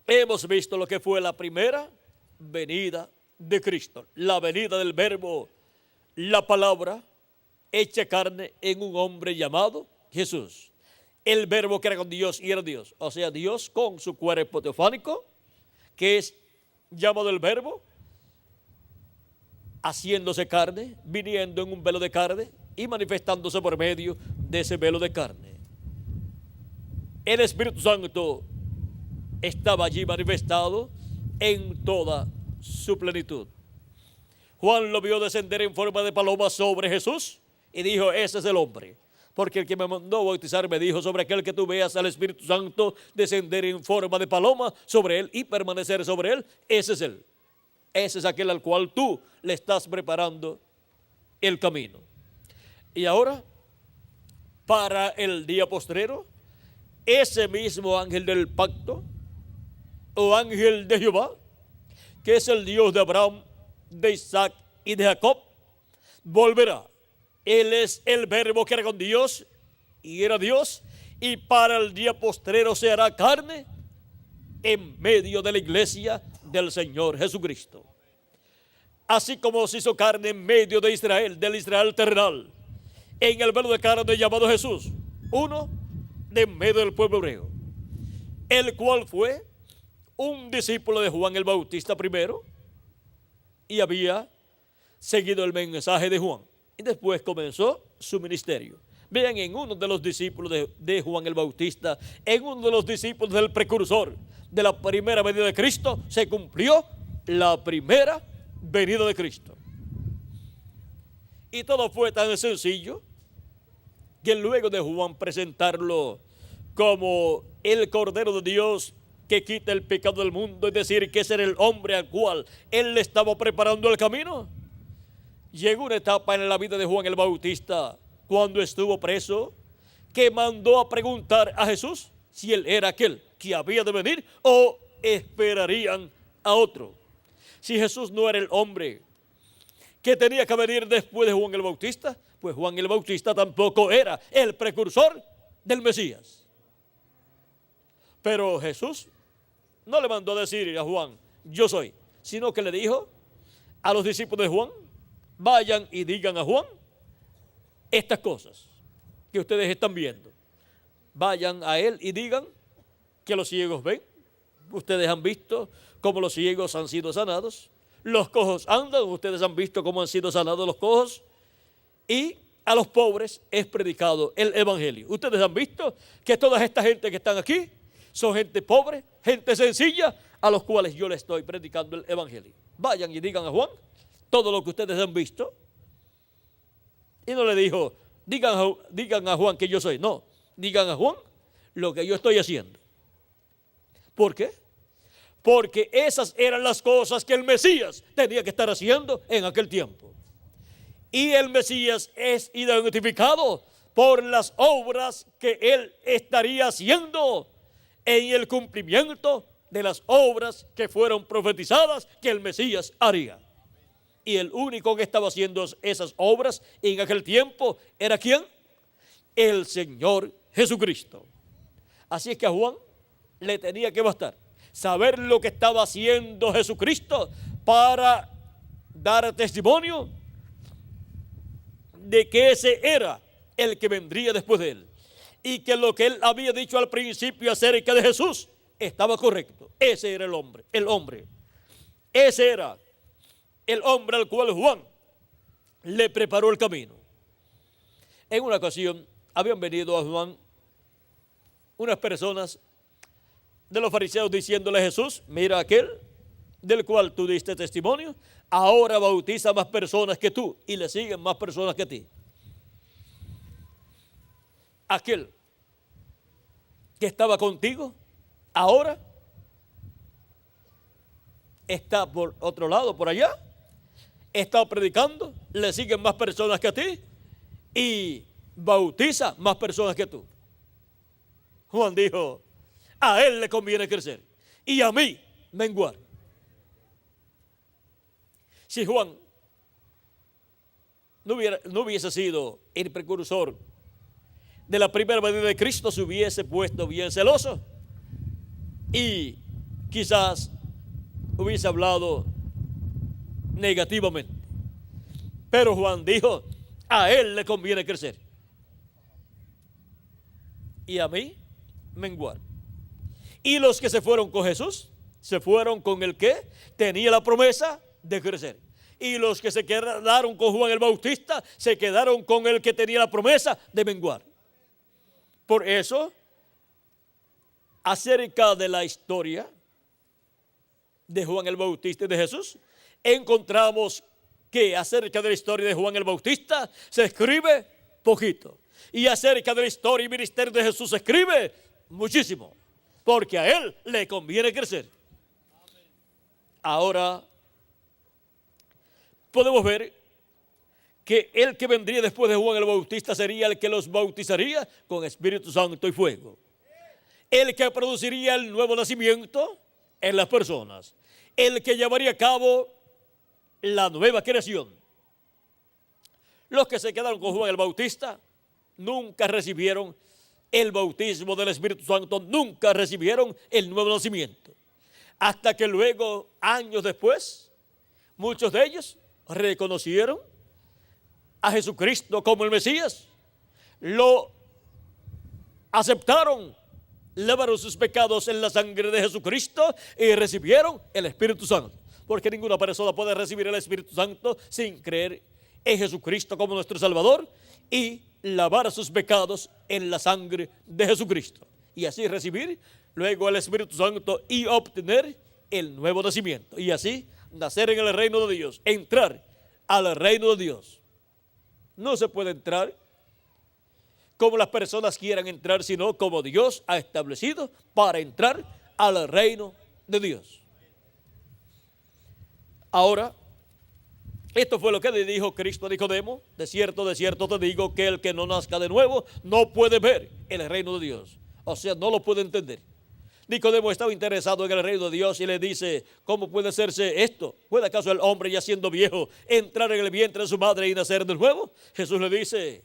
hemos visto lo que fue la primera venida de Cristo, la venida del Verbo, la palabra hecha carne en un hombre llamado Jesús. El Verbo que era con Dios y era Dios, o sea, Dios con su cuerpo teofánico, que es llamado el Verbo, haciéndose carne, viniendo en un velo de carne y manifestándose por medio de ese velo de carne. El Espíritu Santo estaba allí manifestado en toda su plenitud. Juan lo vio descender en forma de paloma sobre Jesús y dijo: ese es el hombre. Porque el que me mandó bautizar me dijo: sobre aquel que tú veas al Espíritu Santo descender en forma de paloma sobre él y permanecer sobre él, ese es él. Ese es aquel al cual tú le estás preparando el camino. Y ahora, para el día postrero, ese mismo ángel del pacto, o ángel de Jehová, que es el Dios de Abraham, de Isaac y de Jacob, volverá. Él es el Verbo que era con Dios y era Dios, y para el día postrero se hará carne en medio de la iglesia del Señor Jesucristo. Así como se hizo carne en medio de Israel, del Israel terrenal, en el velo de carne llamado Jesús, uno de en medio del pueblo hebreo, el cual fue un discípulo de Juan el Bautista primero y había seguido el mensaje de Juan y después comenzó su ministerio. Vean, en uno de los discípulos de Juan el Bautista, en uno de los discípulos del precursor de la primera venida de Cristo, se cumplió la primera venida de Cristo. Y todo fue tan sencillo que luego de Juan presentarlo como el Cordero de Dios que quita el pecado del mundo, es decir, que ese era el hombre al cual él le estaba preparando el camino, llegó una etapa en la vida de Juan el Bautista, cuando estuvo preso, que mandó a preguntar a Jesús si él era aquel que había de venir o esperarían a otro. Si Jesús no era el hombre que tenía que venir después de Juan el Bautista, pues Juan el Bautista tampoco era el precursor del Mesías. Pero Jesús no le mandó a decir a Juan: yo soy, sino que le dijo a los discípulos de Juan: vayan y digan a Juan estas cosas que ustedes están viendo. Vayan a él y digan que los ciegos ven. Ustedes han visto cómo los ciegos han sido sanados. Los cojos andan. Ustedes han visto cómo han sido sanados los cojos. Y a los pobres es predicado el evangelio. Ustedes han visto que toda esta gente que están aquí son gente pobre, gente sencilla, a los cuales yo les estoy predicando el evangelio. Vayan y digan a Juan todo lo que ustedes han visto. Y no le dijo: digan a Juan que yo soy. No, digan a Juan lo que yo estoy haciendo. ¿Por qué? Porque esas eran las cosas que el Mesías tenía que estar haciendo en aquel tiempo. Y el Mesías es identificado por las obras que él estaría haciendo en el cumplimiento de las obras que fueron profetizadas que el Mesías haría. Y el único que estaba haciendo esas obras en aquel tiempo era ¿quién? El Señor Jesucristo. Así es que a Juan le tenía que bastar saber lo que estaba haciendo Jesucristo para dar testimonio de que ese era el que vendría después de él, y que lo que él había dicho al principio acerca de Jesús estaba correcto. Ese era el hombre. Ese era el hombre al cual Juan le preparó el camino. En una ocasión habían venido a Juan unas personas de los fariseos diciéndole a Jesús: mira, aquel del cual tú diste testimonio, ahora bautiza más personas que tú y le siguen más personas que ti. Aquel que estaba contigo ahora está por otro lado, por allá, está predicando, le siguen más personas que a ti y bautiza más personas que tú. Juan dijo, a él le conviene crecer y a mí menguar. Si Juan no hubiese sido el precursor de la primera venida de Cristo, se hubiese puesto bien celoso y quizás hubiese hablado negativamente. Pero Juan dijo, a él le conviene crecer y a mí menguar. Y los que se fueron con Jesús, se fueron con el que tenía la promesa de crecer. Y los que se quedaron con Juan el Bautista, se quedaron con el que tenía la promesa de menguar. Por eso, acerca de la historia de Juan el Bautista y de Jesús, encontramos que acerca de la historia de Juan el Bautista se escribe poquito. Y acerca de la historia y ministerio de Jesús se escribe muchísimo. Porque a él le conviene crecer. Ahora podemos ver que el que vendría después de Juan el Bautista sería el que los bautizaría con Espíritu Santo y fuego. El que produciría el nuevo nacimiento en las personas. El que llevaría a cabo la nueva creación. Los que se quedaron con Juan el Bautista nunca recibieron el bautismo del Espíritu Santo, nunca recibieron el nuevo nacimiento. Hasta que luego, años después, muchos de ellos reconocieron a Jesucristo como el Mesías, lo aceptaron, lavaron sus pecados en la sangre de Jesucristo y recibieron el Espíritu Santo. Porque ninguna persona puede recibir el Espíritu Santo sin creer en Jesucristo como nuestro Salvador y lavar sus pecados en la sangre de Jesucristo. Y así recibir luego el Espíritu Santo y obtener el nuevo nacimiento. Y así nacer en el reino de Dios, entrar al reino de Dios. No se puede entrar como las personas quieran entrar, sino como Dios ha establecido para entrar al reino de Dios. Ahora, esto fue lo que le dijo Cristo a Nicodemo: de cierto te digo que el que no nazca de nuevo no puede ver el reino de Dios. O sea, no lo puede entender. Nicodemo estaba interesado en el reino de Dios y le dice: ¿cómo puede hacerse esto? ¿Puede acaso el hombre, ya siendo viejo, entrar en el vientre de su madre y nacer de nuevo? Jesús le dice: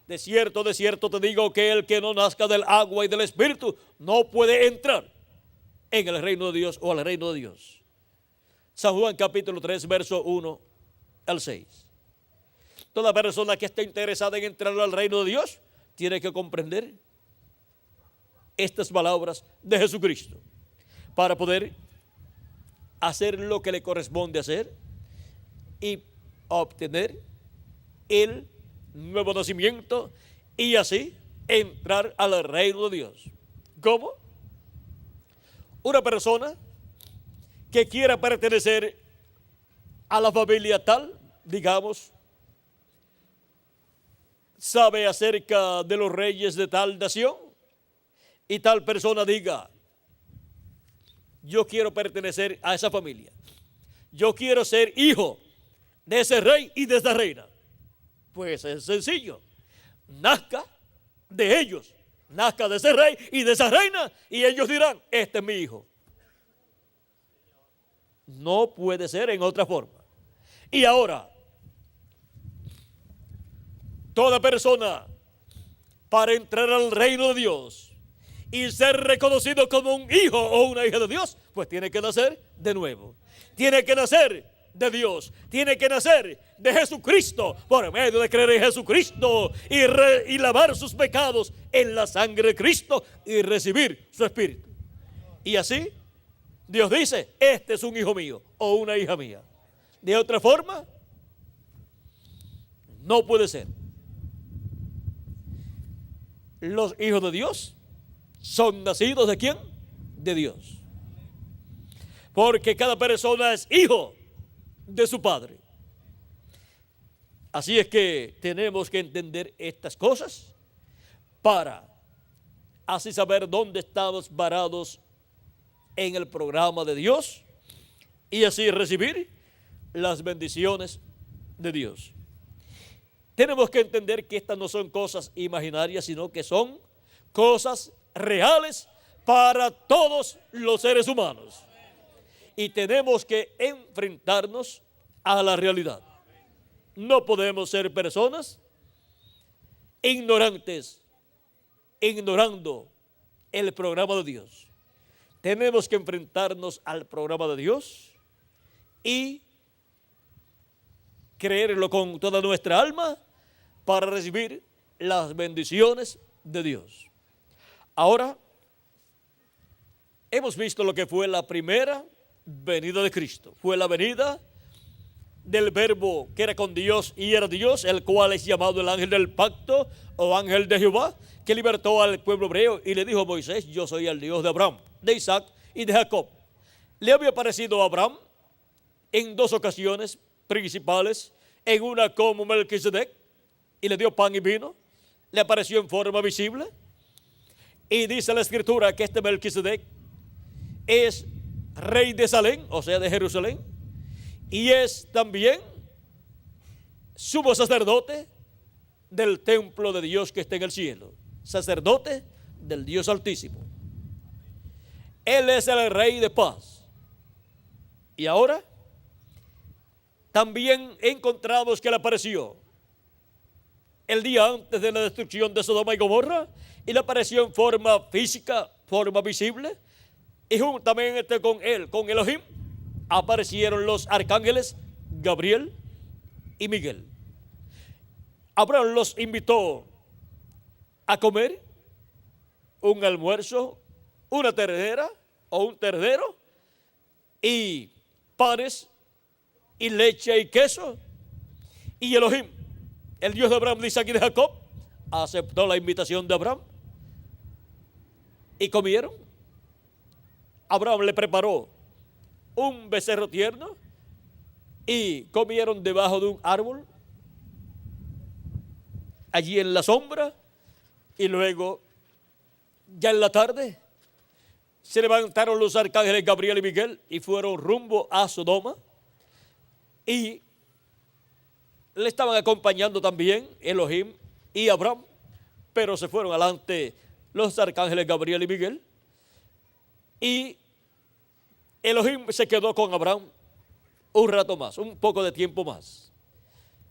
de cierto te digo que el que no nazca del agua y del Espíritu no puede entrar en el reino de Dios o al reino de Dios. San Juan capítulo 3, verso 1 al 6. Toda persona que esté interesada en entrar al reino de Dios tiene que comprender estas palabras de Jesucristo para poder hacer lo que le corresponde hacer y obtener el nuevo nacimiento y así entrar al reino de Dios. ¿Cómo? Una persona que quiera pertenecer a la familia tal, digamos, sabe acerca de los reyes de tal nación, y tal persona diga: yo quiero pertenecer a esa familia, yo quiero ser hijo de ese rey y de esa reina. Pues es sencillo: nazca de ellos, nazca de ese rey y de esa reina, y ellos dirán: este es mi hijo. No puede ser en otra forma. Y ahora, toda persona, para entrar al reino de Dios y ser reconocido como un hijo o una hija de Dios, pues tiene que nacer de nuevo. Tiene que nacer de Dios, tiene que nacer de Jesucristo por medio de creer en Jesucristo y lavar sus pecados en la sangre de Cristo y recibir su Espíritu. Y así Dios dice: este es un hijo mío o una hija mía. De otra forma, no puede ser. Los hijos de Dios son nacidos ¿de quién? De Dios. Porque cada persona es hijo de su padre. Así es que tenemos que entender estas cosas para así saber dónde estamos parados en el programa de Dios y así recibir las bendiciones de Dios. Tenemos que entender que estas no son cosas imaginarias, sino que son cosas reales para todos los seres humanos. Y tenemos que enfrentarnos a la realidad. No podemos ser personas ignorantes, ignorando el programa de Dios. Tenemos que enfrentarnos al programa de Dios y creerlo con toda nuestra alma para recibir las bendiciones de Dios. Ahora, hemos visto lo que fue la primera venida de Cristo. Fue la venida del verbo que era con Dios y era Dios, el cual es llamado el ángel del pacto o ángel de Jehová, que libertó al pueblo hebreo y le dijo a Moisés: yo soy el Dios de Abraham, de Isaac y de Jacob. Le había aparecido a Abraham en dos ocasiones principales, en una como Melquisedec, y le dio pan y vino, le apareció en forma visible, y dice la escritura que este Melquisedec es rey de Salem, o sea de Jerusalén, y es también sumo sacerdote del templo de Dios que está en el cielo, sacerdote del Dios Altísimo. Él es el rey de paz. Y ahora también encontramos que le apareció el día antes de la destrucción de Sodoma y Gomorra, y le apareció en forma física, forma visible, y juntamente con él, con Elohim, aparecieron los arcángeles Gabriel y Miguel. Abraham los invitó a comer un almuerzo, una ternera o un ternero, y panes y leche y queso. Y Elohim, el Dios de Abraham, de Isaac y de Jacob, aceptó la invitación de Abraham y comieron. Abraham le preparó un becerro tierno y comieron debajo de un árbol, allí en la sombra, y luego, ya en la tarde, se levantaron los arcángeles Gabriel y Miguel y fueron rumbo a Sodoma, y le estaban acompañando también Elohim y Abraham, pero se fueron adelante los arcángeles Gabriel y Miguel, y Elohim se quedó con Abraham un rato más, un poco de tiempo más,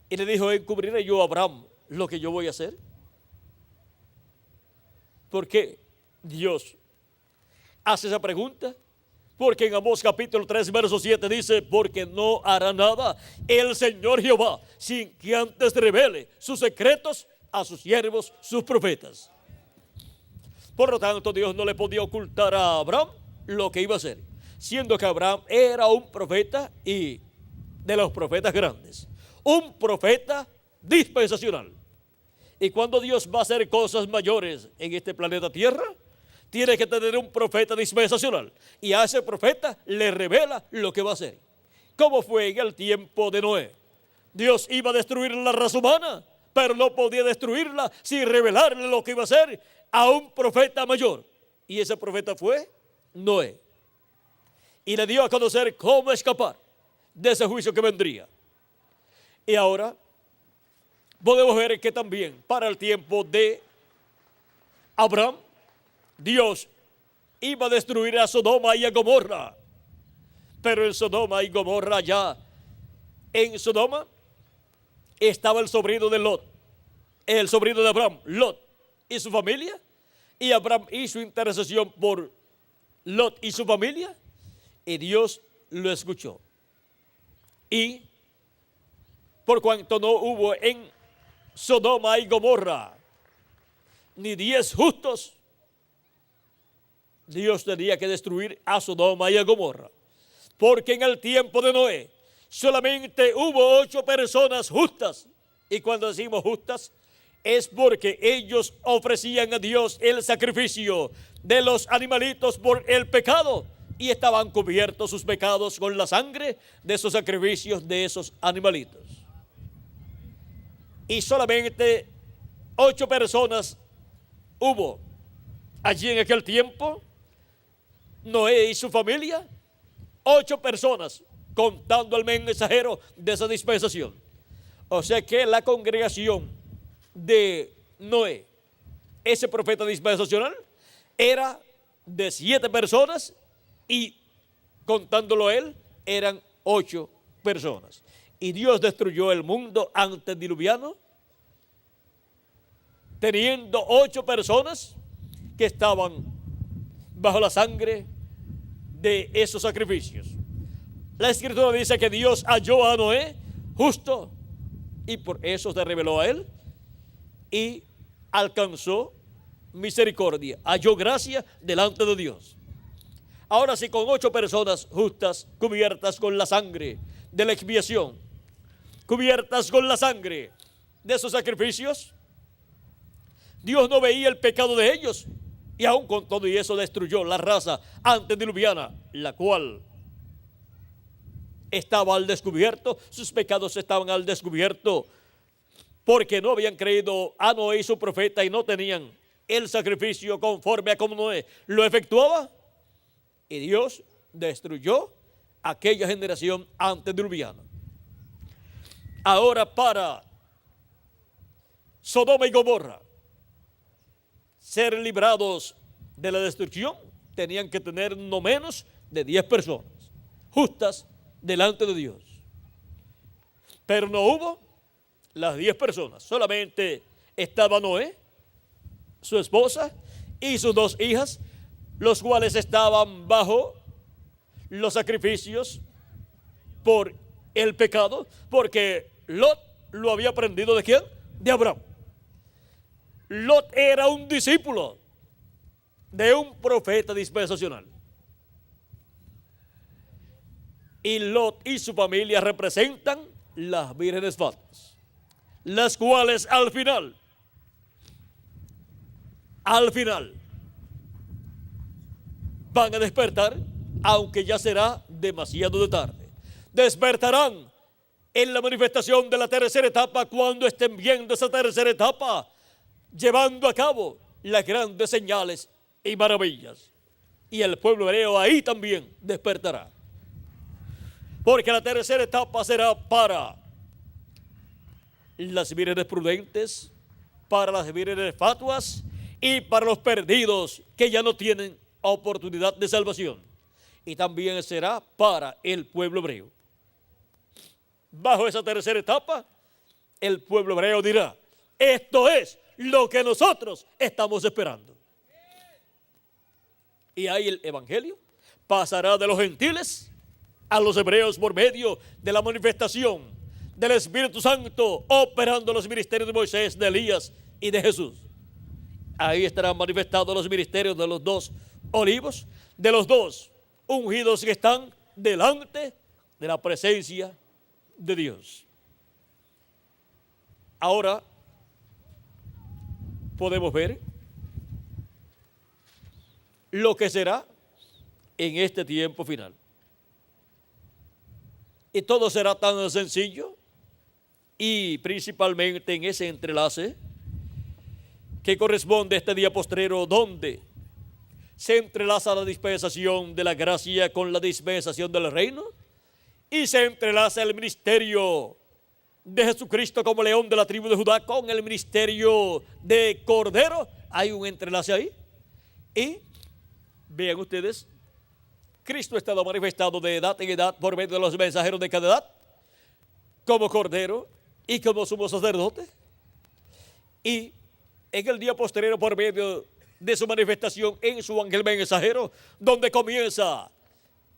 y le dijo: ¿encubriré yo a Abraham lo que yo voy a hacer? ¿Por qué Dios hace esa pregunta? Porque en Amós capítulo 3 verso 7 dice: porque no hará nada el Señor Jehová sin que antes revele sus secretos a sus siervos, sus profetas. Por lo tanto, Dios no le podía ocultar a Abraham lo que iba a hacer, siendo que Abraham era un profeta, y de los profetas grandes, un profeta dispensacional. Y cuando Dios va a hacer cosas mayores en este planeta Tierra, tiene que tener un profeta dispensacional, y a ese profeta le revela lo que va a hacer. ¿Cómo fue en el tiempo de Noé? Dios iba a destruir la raza humana, pero no podía destruirla sin revelarle lo que iba a hacer a un profeta mayor, y ese profeta fue Noé, y le dio a conocer cómo escapar de ese juicio que vendría. Y ahora podemos ver que también para el tiempo de Abraham, Dios iba a destruir a Sodoma y a Gomorra, pero en Sodoma y Gomorra, ya en Sodoma, estaba el sobrino de Lot, el sobrino de Abraham, Lot y su familia, y Abraham hizo intercesión por Lot y su familia, y Dios lo escuchó. Y por cuanto no hubo en Sodoma y Gomorra ni 10 justos, Dios tenía que destruir a Sodoma y a Gomorra, porque en el tiempo de Noé solamente hubo 8 personas justas, y cuando decimos justas es porque ellos ofrecían a Dios el sacrificio de los animalitos por el pecado, y estaban cubiertos sus pecados con la sangre de esos sacrificios de esos animalitos. Y solamente 8 personas hubo allí en aquel tiempo, Noé y su familia, 8 personas, contando al mensajero de esa dispensación. O sea que la congregación de Noé, ese profeta dispensacional, era de 7 personas y contándolo él eran 8 personas. Y Dios destruyó el mundo antediluviano teniendo 8 personas que estaban bajo la sangre de esos sacrificios. La Escritura dice que Dios halló a Noé justo y por eso se reveló a él y alcanzó misericordia, halló gracia delante de Dios. Ahora sí, con 8 personas justas cubiertas con la sangre de la expiación, cubiertas con la sangre de esos sacrificios, Dios no veía el pecado de ellos y aún con todo y eso destruyó la raza antediluviana, la cual estaba al descubierto. Sus pecados estaban al descubierto porque no habían creído a Noé y su profeta y no tenían el sacrificio conforme a como Noé lo efectuaba. Y Dios destruyó aquella generación antediluviana. Ahora para Sodoma y Gomorra ser librados de la destrucción, tenían que tener no menos de 10 personas justas delante de Dios. Pero no hubo las 10 personas, solamente estaba Noé, su esposa y sus 2 hijas, los cuales estaban bajo los sacrificios por el pecado, porque Lot lo había aprendido ¿de quién? De Abraham. Lot era un discípulo de un profeta dispensacional. Y Lot y su familia representan las vírgenes falsas, las cuales al final, van a despertar, aunque ya será demasiado de tarde. Despertarán en la manifestación de la tercera etapa cuando estén viendo esa tercera etapa, llevando a cabo las grandes señales y maravillas. Y el pueblo hebreo ahí también despertará. Porque la tercera etapa será para las vírgenes prudentes, para las vírgenes fatuas y para los perdidos que ya no tienen oportunidad de salvación. Y también será para el pueblo hebreo. Bajo esa tercera etapa, el pueblo hebreo dirá: esto es lo que nosotros estamos esperando. Y ahí el evangelio pasará de los gentiles a los hebreos por medio de la manifestación del Espíritu Santo operando los ministerios de Moisés, de Elías y de Jesús. Ahí estarán manifestados los ministerios de los 2 olivos, de los 2 ungidos que están delante de la presencia de Dios. Ahora podemos ver lo que será en este tiempo final. Y todo será tan sencillo y principalmente en ese entrelace que corresponde a este día postrero, donde se entrelaza la dispensación de la gracia con la dispensación del reino y se entrelaza el ministerio de Jesucristo como león de la tribu de Judá con el ministerio de Cordero. Hay un entrelace ahí. Y vean ustedes, Cristo ha estado manifestado de edad en edad por medio de los mensajeros de cada edad, como Cordero y como sumo sacerdote. Y en el día posterior por medio de su manifestación en su ángel mensajero, donde comienza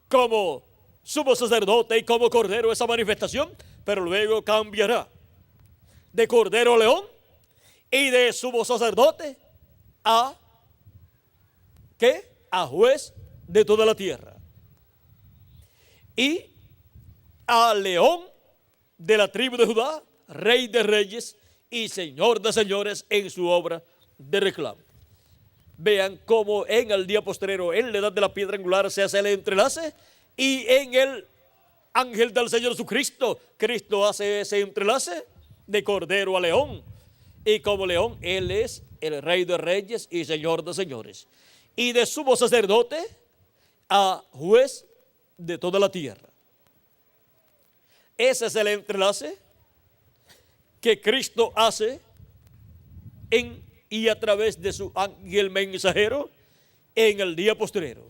como sumo sacerdote y como Cordero esa manifestación, pero luego cambiará de Cordero a León y de sumo sacerdote a ¿qué? A juez de toda la tierra y a León de la tribu de Judá, Rey de reyes y Señor de señores en su obra de reclamo. Vean cómo en el día postrero, en la edad de la piedra angular, se hace el entrelace, y en el ángel del Señor Jesucristo, Cristo hace ese entrelace de Cordero a León. Y como León, Él es el Rey de reyes y Señor de señores. Y de sumo sacerdote a juez de toda la tierra. Ese es el entrelace que Cristo hace en y a través de su ángel mensajero en el día postrero.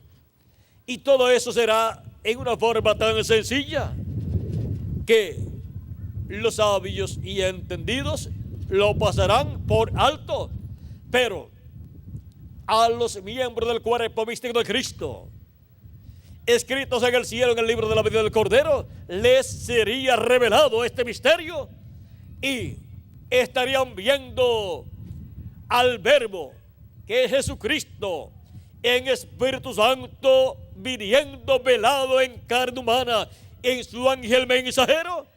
Y todo eso será en una forma tan sencilla que los sabios y entendidos lo pasarán por alto, pero a los miembros del cuerpo místico de Cristo, escritos en el cielo en el libro de la vida del Cordero, les sería revelado este misterio y estarían viendo al Verbo, que es Jesucristo, en Espíritu Santo, viniendo velado en carne humana en su ángel mensajero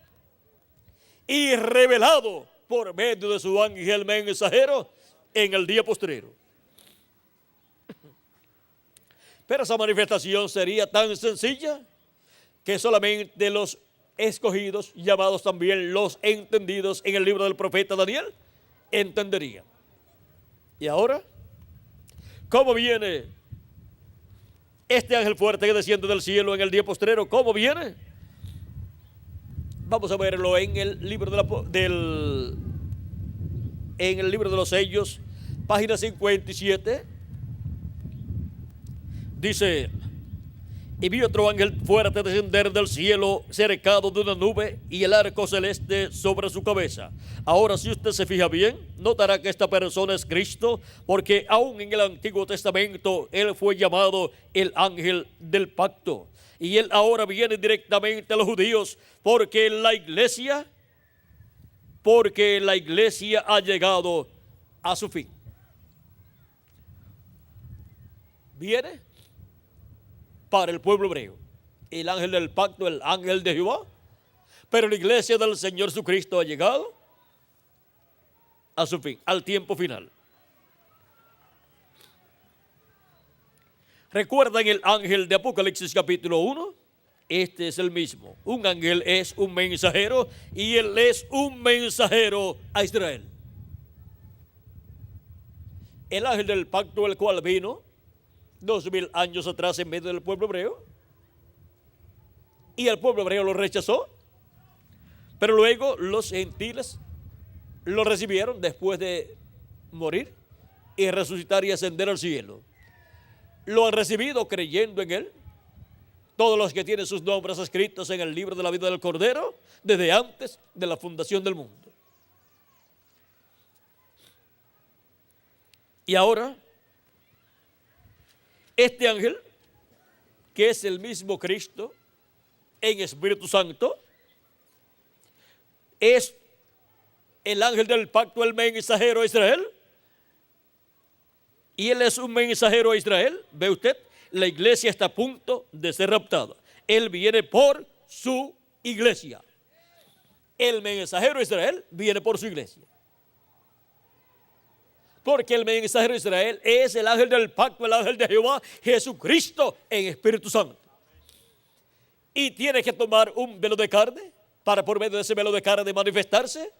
y revelado por medio de su ángel mensajero en el día postrero. Pero esa manifestación sería tan sencilla que solamente los escogidos, llamados también los entendidos en el libro del profeta Daniel, entenderían. Y ahora, ¿cómo viene este ángel fuerte que desciende del cielo en el día postrero? ¿Cómo viene? Vamos a verlo en el libro en el libro de los sellos, página 57. Dice: y vi otro ángel fuerte descender del cielo, cercado de una nube, y el arco celeste sobre su cabeza. Ahora, si usted se fija bien, notará que esta persona es Cristo, porque aún en el Antiguo Testamento él fue llamado el ángel del pacto. Y él ahora viene directamente a los judíos, porque la iglesia ha llegado a su fin. Viene para el pueblo hebreo, el ángel del pacto, el ángel de Jehová, pero la iglesia del Señor Jesucristo ha llegado a su fin, al tiempo final. ¿Recuerdan el ángel de Apocalipsis capítulo 1? Este es el mismo. Un ángel es un mensajero y él es un mensajero a Israel. El ángel del pacto, el cual vino 2000 años atrás en medio del pueblo hebreo, y el pueblo hebreo lo rechazó, pero luego los gentiles lo recibieron después de morir y resucitar y ascender al cielo. Lo han recibido creyendo en él todos los que tienen sus nombres escritos en el libro de la vida del Cordero desde antes de la fundación del mundo. Y ahora, este ángel, que es el mismo Cristo en Espíritu Santo, es el ángel del pacto, el mensajero a Israel. Y él es un mensajero a Israel. ¿Ve usted? La iglesia está a punto de ser raptada. Él viene por su iglesia. El mensajero a Israel viene por su iglesia. Porque el mensajero de Israel es el ángel del pacto, el ángel de Jehová, Jesucristo en Espíritu Santo. Y tiene que tomar un velo de carne para por medio de ese velo de carne manifestarse.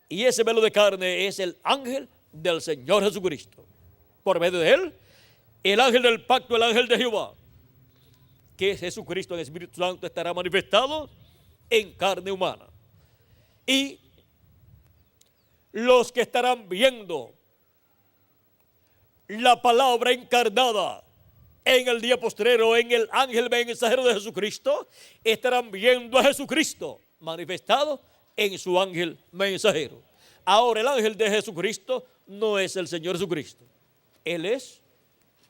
Y ese velo de carne es el ángel del Señor Jesucristo. Por medio de él, el ángel del pacto, el ángel de Jehová, que es Jesucristo en Espíritu Santo, estará manifestado en carne humana. Y los que estarán viendo la palabra encarnada en el día postrero, en el ángel mensajero de Jesucristo, estarán viendo a Jesucristo manifestado en su ángel mensajero. Ahora, el ángel de Jesucristo no es el Señor Jesucristo. Él es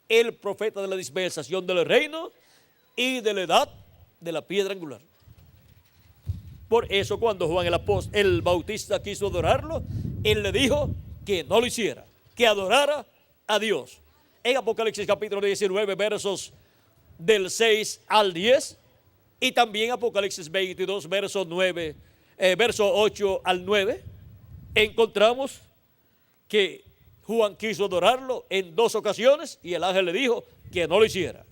el profeta de la dispensación del reino y de la edad de la piedra angular. Por eso, cuando Juan el Bautista quiso adorarlo, él le dijo que no lo hiciera, que adorara a Dios. En Apocalipsis capítulo 19, versos del 6 al 10, y también Apocalipsis 22, verso 8 al 9, encontramos que Juan quiso adorarlo en 2 ocasiones y el ángel le dijo que no lo hiciera.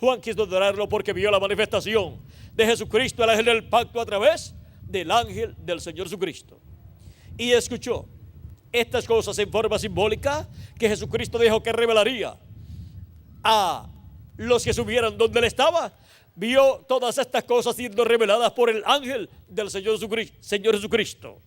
Juan quiso adorarlo porque vio la manifestación de Jesucristo, el ángel del pacto, a través del ángel del Señor Jesucristo. Y escuchó estas cosas en forma simbólica que Jesucristo dijo que revelaría a los que subieran donde él estaba. Vio todas estas cosas siendo reveladas por el ángel del Señor Jesucristo.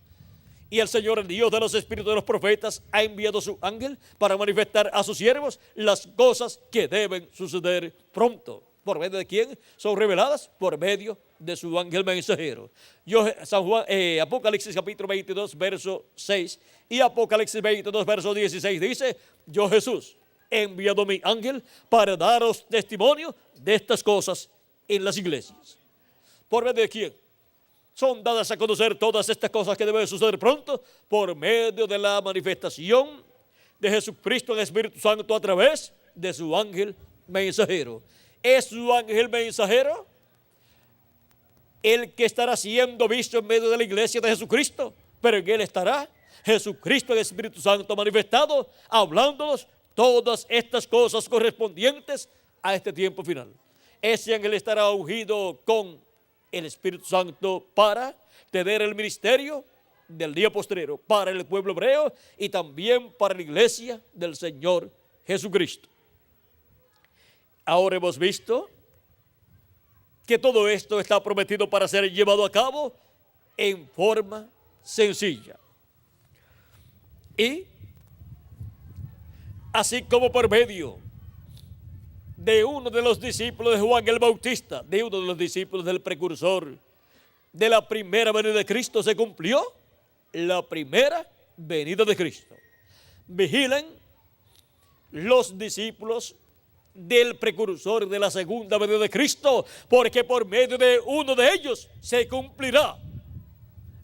Y el Señor, el Dios de los espíritus de los profetas, ha enviado su ángel para manifestar a sus siervos las cosas que deben suceder pronto. ¿Por medio de quién son reveladas? Por medio de su ángel mensajero. Apocalipsis capítulo 22, verso 6 y Apocalipsis 22, verso 16 dice: yo, Jesús, he enviado mi ángel para daros testimonio de estas cosas en las iglesias. ¿Por medio de quién son dadas a conocer todas estas cosas que deben suceder pronto? Por medio de la manifestación de Jesucristo en Espíritu Santo a través de su ángel mensajero. Es su ángel mensajero el que estará siendo visto en medio de la iglesia de Jesucristo, pero en él estará Jesucristo en Espíritu Santo manifestado, hablándonos todas estas cosas correspondientes a este tiempo final. Ese ángel estará ungido con el Espíritu Santo para tener el ministerio del día postrero para el pueblo hebreo y también para la iglesia del Señor Jesucristo. Ahora hemos visto que todo esto está prometido para ser llevado a cabo en forma sencilla. Y así como por medio de uno de los discípulos de Juan el Bautista, de uno de los discípulos del precursor de la primera venida de Cristo, se cumplió la primera venida de Cristo. Vigilen los discípulos del precursor de la segunda venida de Cristo, porque por medio de uno de ellos se cumplirá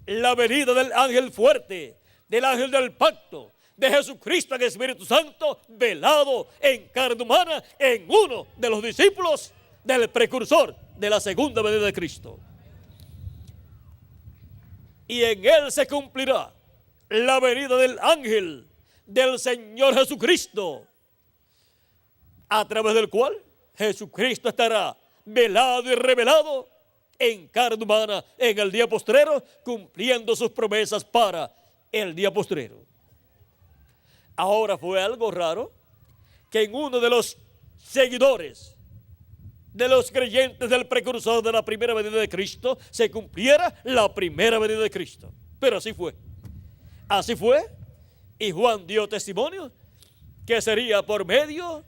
la venida del ángel fuerte, del ángel del pacto, de Jesucristo en Espíritu Santo, velado en carne humana en uno de los discípulos del precursor de la segunda venida de Cristo. Y en él se cumplirá la venida del ángel del Señor Jesucristo, a través del cual Jesucristo estará velado y revelado en carne humana en el día postrero, cumpliendo sus promesas para el día postrero. Ahora fue algo raro que en uno de los seguidores de los creyentes del precursor de la primera venida de Cristo se cumpliera la primera venida de Cristo. Pero así fue. Así fue. Y Juan dio testimonio que sería por medio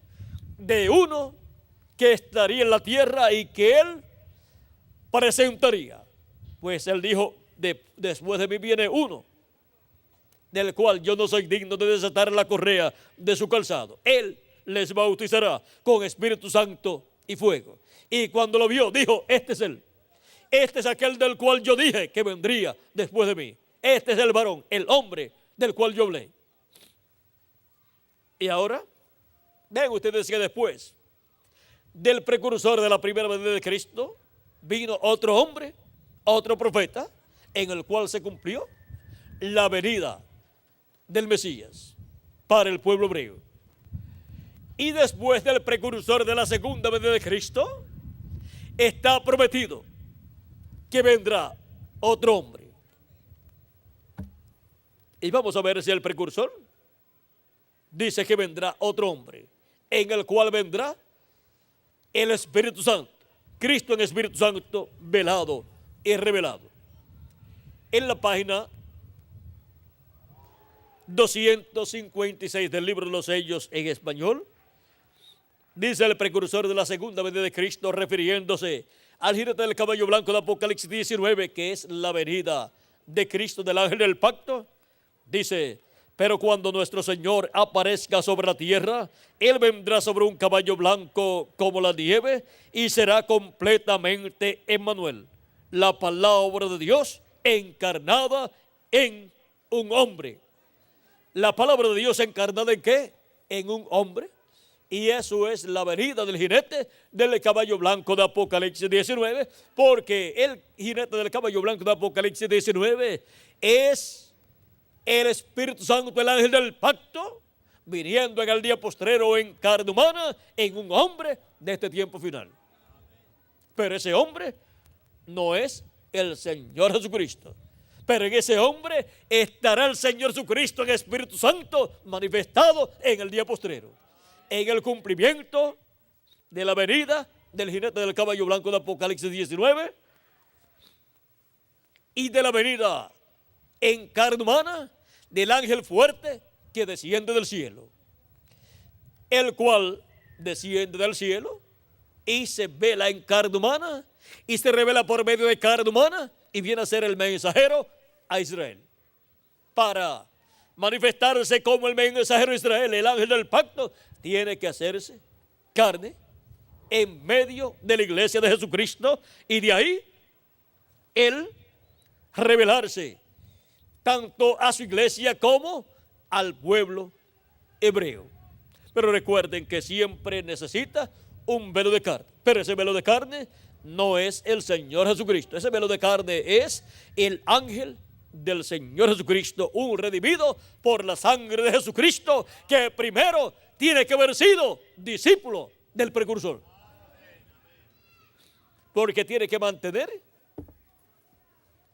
de uno que estaría en la tierra y que él presentaría. Pues él dijo: después de mí viene uno, del cual yo no soy digno de desatar la correa de su calzado. Él les bautizará con Espíritu Santo y fuego. Y cuando lo vio, dijo: este es él. Este es aquel del cual yo dije que vendría después de mí. Este es el varón, el hombre del cual yo hablé. Y ahora, ven ustedes que después del precursor de la primera venida de Cristo, vino otro hombre, otro profeta, en el cual se cumplió la venida del Mesías para el pueblo hebreo. Y después del precursor de la segunda venida de Cristo, está prometido que vendrá otro hombre. Y vamos a ver si el precursor dice que vendrá otro hombre, en el cual vendrá el Espíritu Santo, Cristo en Espíritu Santo, velado y revelado. En la página 256 del libro de los sellos en español, dice el precursor de la segunda venida de Cristo, refiriéndose al jinete del caballo blanco de Apocalipsis 19, que es la venida de Cristo, del ángel del pacto, dice: pero cuando nuestro Señor aparezca sobre la tierra, Él vendrá sobre un caballo blanco como la nieve y será completamente Emmanuel, la palabra de Dios encarnada en un hombre. La palabra de Dios encarnada ¿en qué? En un hombre. Y eso es la venida del jinete del caballo blanco de Apocalipsis 19, porque el jinete del caballo blanco de Apocalipsis 19 es el Espíritu Santo, el ángel del pacto, viniendo en el día postrero en carne humana, en un hombre de este tiempo final. Pero ese hombre no es el Señor Jesucristo. Pero en ese hombre estará el Señor Jesucristo en Espíritu Santo manifestado en el día postrero, en el cumplimiento de la venida del jinete del caballo blanco de Apocalipsis 19 y de la venida en carne humana del ángel fuerte que desciende del cielo, el cual desciende del cielo y se vela en carne humana y se revela por medio de carne humana y viene a ser el mensajero a Israel para manifestarse como el mensajero de Israel. El ángel del pacto tiene que hacerse carne en medio de la iglesia de Jesucristo y de ahí él revelarse tanto a su iglesia como al pueblo hebreo. Pero recuerden que siempre necesita un velo de carne, pero ese velo de carne no es el Señor Jesucristo. Ese velo de carne es el ángel del Señor Jesucristo, un redimido por la sangre de Jesucristo, que primero tiene que haber sido discípulo del precursor, porque tiene que mantener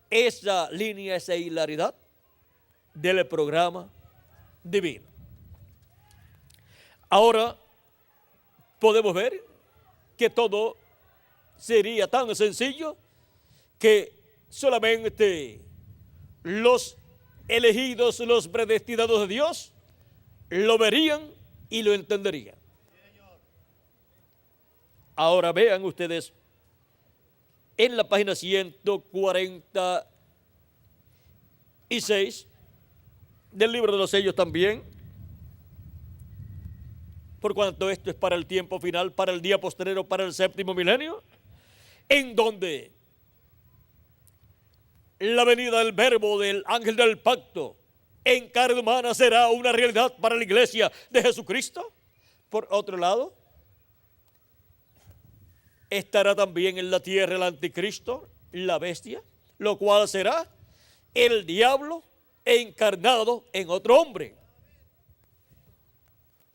esa línea, esa hilaridad del programa divino. Ahora podemos ver que todo sería tan sencillo que solamente los elegidos, los predestinados de Dios, lo verían y lo entenderían. Ahora vean ustedes en la página 146 del libro de los sellos también, por cuanto esto es para el tiempo final, para el día postrero, para el séptimo milenio, en donde la venida del verbo del ángel del pacto en carne humana será una realidad para la iglesia de Jesucristo. Por otro lado, estará también en la tierra el anticristo, la bestia, lo cual será el diablo encarnado en otro hombre.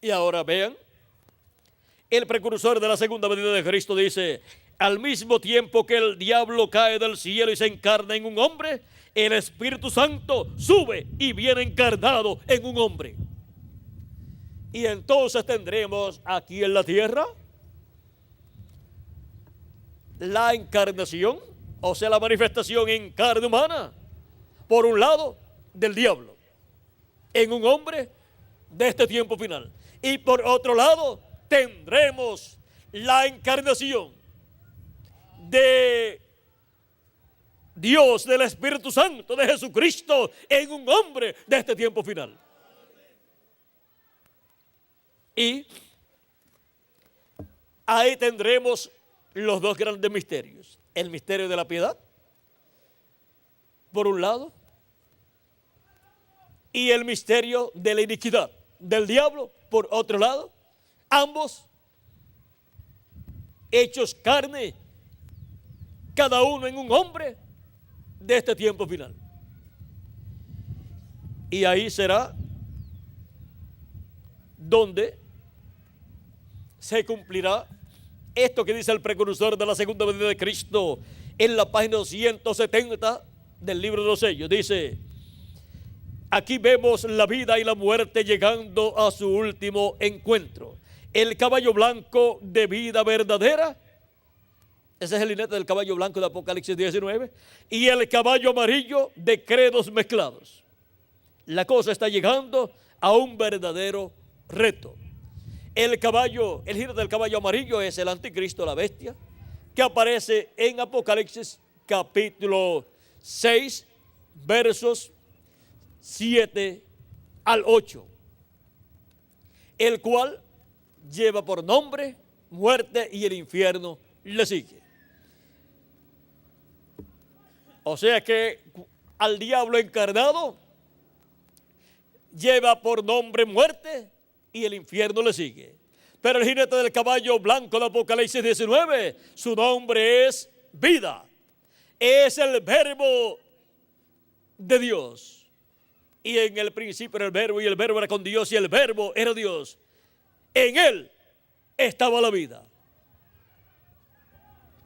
Y ahora vean, el precursor de la segunda venida de Cristo dice: al mismo tiempo que el diablo cae del cielo y se encarna en un hombre, el Espíritu Santo sube y viene encarnado en un hombre. Y entonces tendremos aquí en la tierra la encarnación, o sea, la manifestación en carne humana, por un lado, del diablo, en un hombre de este tiempo final. Y por otro lado, tendremos la encarnación de Dios, del Espíritu Santo, de Jesucristo, en un hombre de este tiempo final. Y ahí tendremos los dos grandes misterios: el misterio de la piedad, por un lado, y el misterio de la iniquidad del diablo, por otro lado, ambos hechos carne, cada uno en un hombre de este tiempo final. Y ahí será donde se cumplirá esto que dice el precursor de la segunda venida de Cristo en la página 170 del libro de los sellos. Dice: aquí vemos la vida y la muerte llegando a su último encuentro. El caballo blanco de vida verdadera, ese es el jinete del caballo blanco de Apocalipsis 19, y el caballo amarillo de credos mezclados. La cosa está llegando a un verdadero reto. El jinete del caballo amarillo es el anticristo, la bestia, que aparece en Apocalipsis capítulo 6, versos 7 al 8, el cual lleva por nombre muerte y el infierno le sigue. O sea que al diablo encarnado lleva por nombre muerte y el infierno le sigue. Pero el jinete del caballo blanco de Apocalipsis 19, su nombre es vida. Es el verbo de Dios. Y en el principio era el verbo, y el verbo era con Dios, y el verbo era Dios. En él estaba la vida.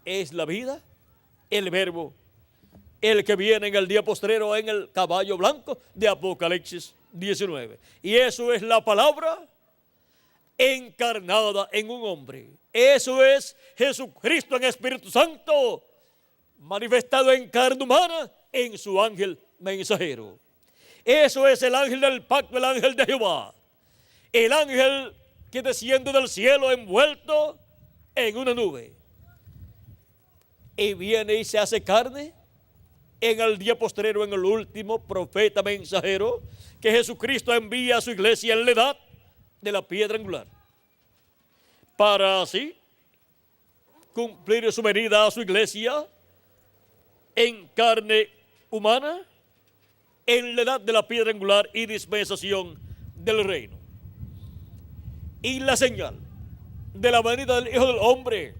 Es la vida, el verbo, el que viene en el día postrero en el caballo blanco de Apocalipsis 19. Y eso es la palabra encarnada en un hombre. Eso es Jesucristo en Espíritu Santo, manifestado en carne humana en su ángel mensajero. Eso es el ángel del pacto, el ángel de Jehová. El ángel que desciende del cielo envuelto en una nube. Y viene y se hace carne en el día postrero, en el último profeta mensajero que Jesucristo envía a su iglesia en la edad de la piedra angular, para así cumplir su venida a su iglesia en carne humana, en la edad de la piedra angular y dispensación del reino. Y la señal de la venida del Hijo del Hombre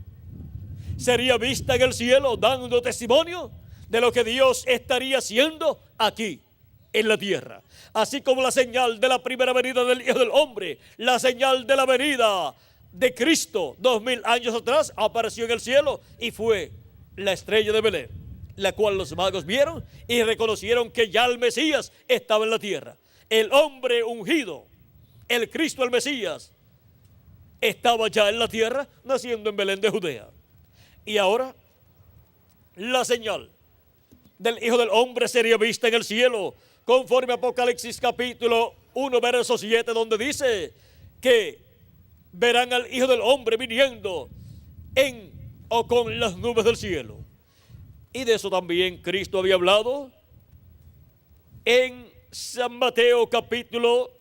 sería vista en el cielo, dando testimonio de lo que Dios estaría haciendo aquí en la tierra. Así como la señal de la primera venida del Hijo del Hombre, la señal de la venida de Cristo 2000 años atrás apareció en el cielo y fue la estrella de Belén, la cual los magos vieron y reconocieron que ya el Mesías estaba en la tierra. El hombre ungido, el Cristo, el Mesías, estaba ya en la tierra, naciendo en Belén de Judea. Y ahora la señal del Hijo del Hombre sería vista en el cielo, conforme a Apocalipsis capítulo 1, verso 7, donde dice que verán al Hijo del Hombre viniendo en o con las nubes del cielo. Y de eso también Cristo había hablado en San Mateo capítulo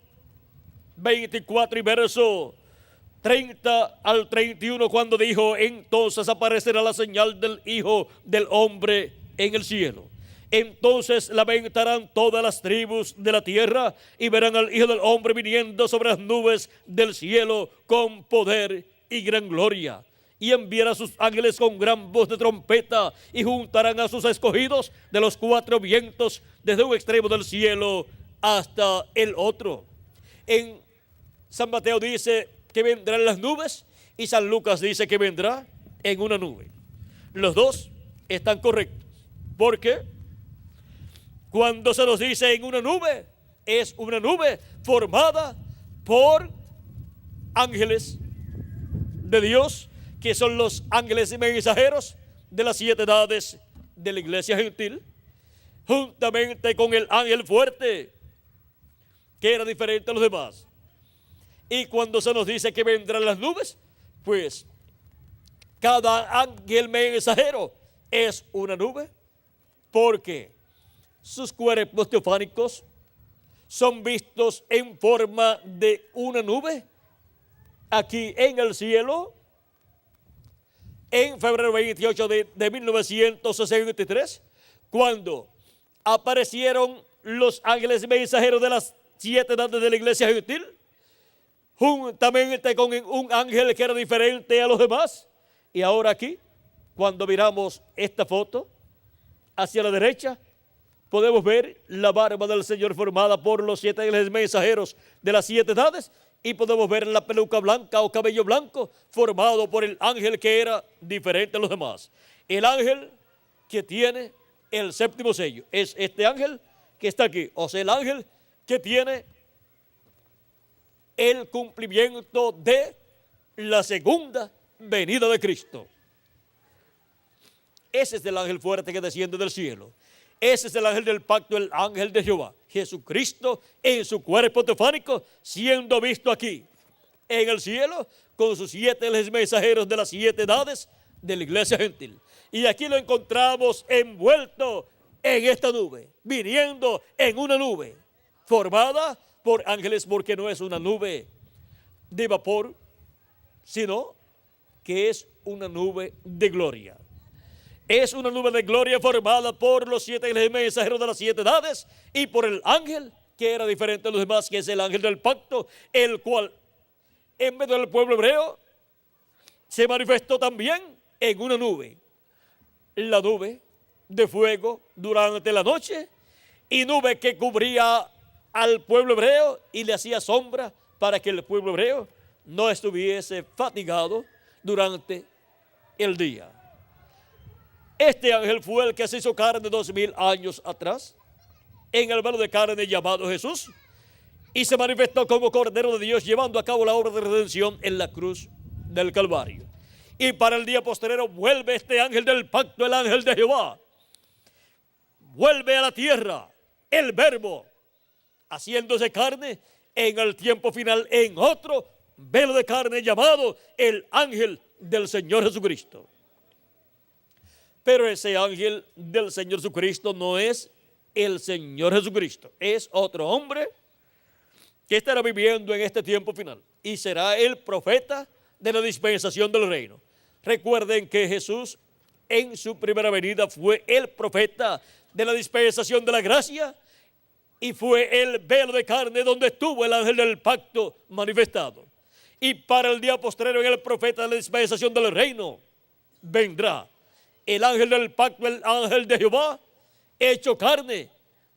24 y verso 30 al 31, cuando dijo: entonces aparecerá la señal del Hijo del Hombre en el cielo. Entonces lamentarán todas las tribus de la tierra y verán al Hijo del Hombre viniendo sobre las nubes del cielo con poder y gran gloria. Y enviará a sus ángeles con gran voz de trompeta y juntarán a sus escogidos de los cuatro vientos desde un extremo del cielo hasta el otro. En San Mateo dice que vendrá en las nubes y San Lucas dice que vendrá en una nube. Los dos están correctos, porque cuando se nos dice en una nube, es una nube formada por ángeles de Dios, que son los ángeles mensajeros de las 7 edades de la iglesia gentil, juntamente con el ángel fuerte, que era diferente a los demás. Y cuando se nos dice que vendrán las nubes, pues cada ángel mensajero es una nube, porque sus cuerpos teofánicos son vistos en forma de una nube aquí en el cielo en febrero 28 de 1963, cuando aparecieron los ángeles mensajeros de las 7 edades de la iglesia gentil, juntamente con un ángel que era diferente a los demás. Y ahora aquí, cuando miramos esta foto hacia la derecha, podemos ver la barba del Señor formada por los 7 ángeles mensajeros de las 7 edades, y podemos ver la peluca blanca o cabello blanco formado por el ángel que era diferente a los demás. El ángel que tiene el 7º sello es este ángel que está aquí, o sea, el ángel que tiene el cumplimiento de la segunda venida de Cristo. Ese es el ángel fuerte que desciende del cielo. Ese es el ángel del pacto, el ángel de Jehová. Jesucristo en su cuerpo teofánico, siendo visto aquí en el cielo con sus 7 ángeles mensajeros de las 7 edades de la iglesia gentil. Y aquí lo encontramos envuelto en esta nube, viniendo en una nube formada por ángeles, porque no es una nube de vapor, sino que es una nube de gloria. Es una nube de gloria formada por los 7 ángeles mensajeros de las 7 edades y por el ángel que era diferente a los demás, que es el ángel del pacto, el cual en medio del pueblo hebreo se manifestó también en una nube. La nube de fuego durante la noche, y nube que cubría al pueblo hebreo y le hacía sombra para que el pueblo hebreo no estuviese fatigado durante el día. Este ángel fue el que se hizo carne 2000 años atrás, en el velo de carne llamado Jesús, y se manifestó como Cordero de Dios, llevando a cabo la obra de redención en la cruz del Calvario. Y para el día posterior vuelve este ángel del pacto, el ángel de Jehová. Vuelve a la tierra el Verbo haciéndose carne en el tiempo final en otro velo de carne llamado el ángel del Señor Jesucristo. Pero ese ángel del Señor Jesucristo no es el Señor Jesucristo, es otro hombre que estará viviendo en este tiempo final y será el profeta de la dispensación del reino. Recuerden que Jesús en su primera venida fue el profeta de la dispensación de la gracia y fue el velo de carne donde estuvo el ángel del pacto manifestado. Y para el día postrero, en el profeta de la dispensación del reino, vendrá el ángel del pacto, el ángel de Jehová, hecho carne,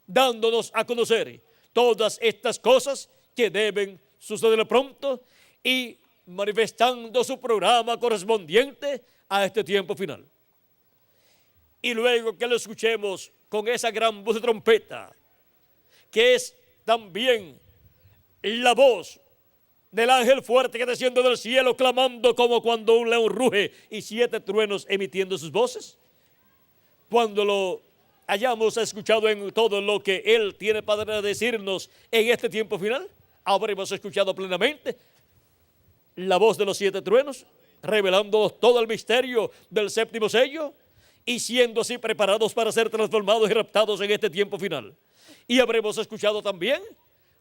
dándonos a conocer todas estas cosas que deben suceder pronto y manifestando su programa correspondiente a este tiempo final. Y luego que lo escuchemos con esa gran voz de trompeta, que es también la voz del ángel fuerte que desciende del cielo, clamando como cuando un león ruge y 7 truenos emitiendo sus voces. Cuando lo hayamos escuchado en todo lo que Él tiene para decirnos en este tiempo final, habremos escuchado plenamente la voz de los 7 truenos, revelándonos todo el misterio del 7º sello y siendo así preparados para ser transformados y raptados en este tiempo final. Y habremos escuchado también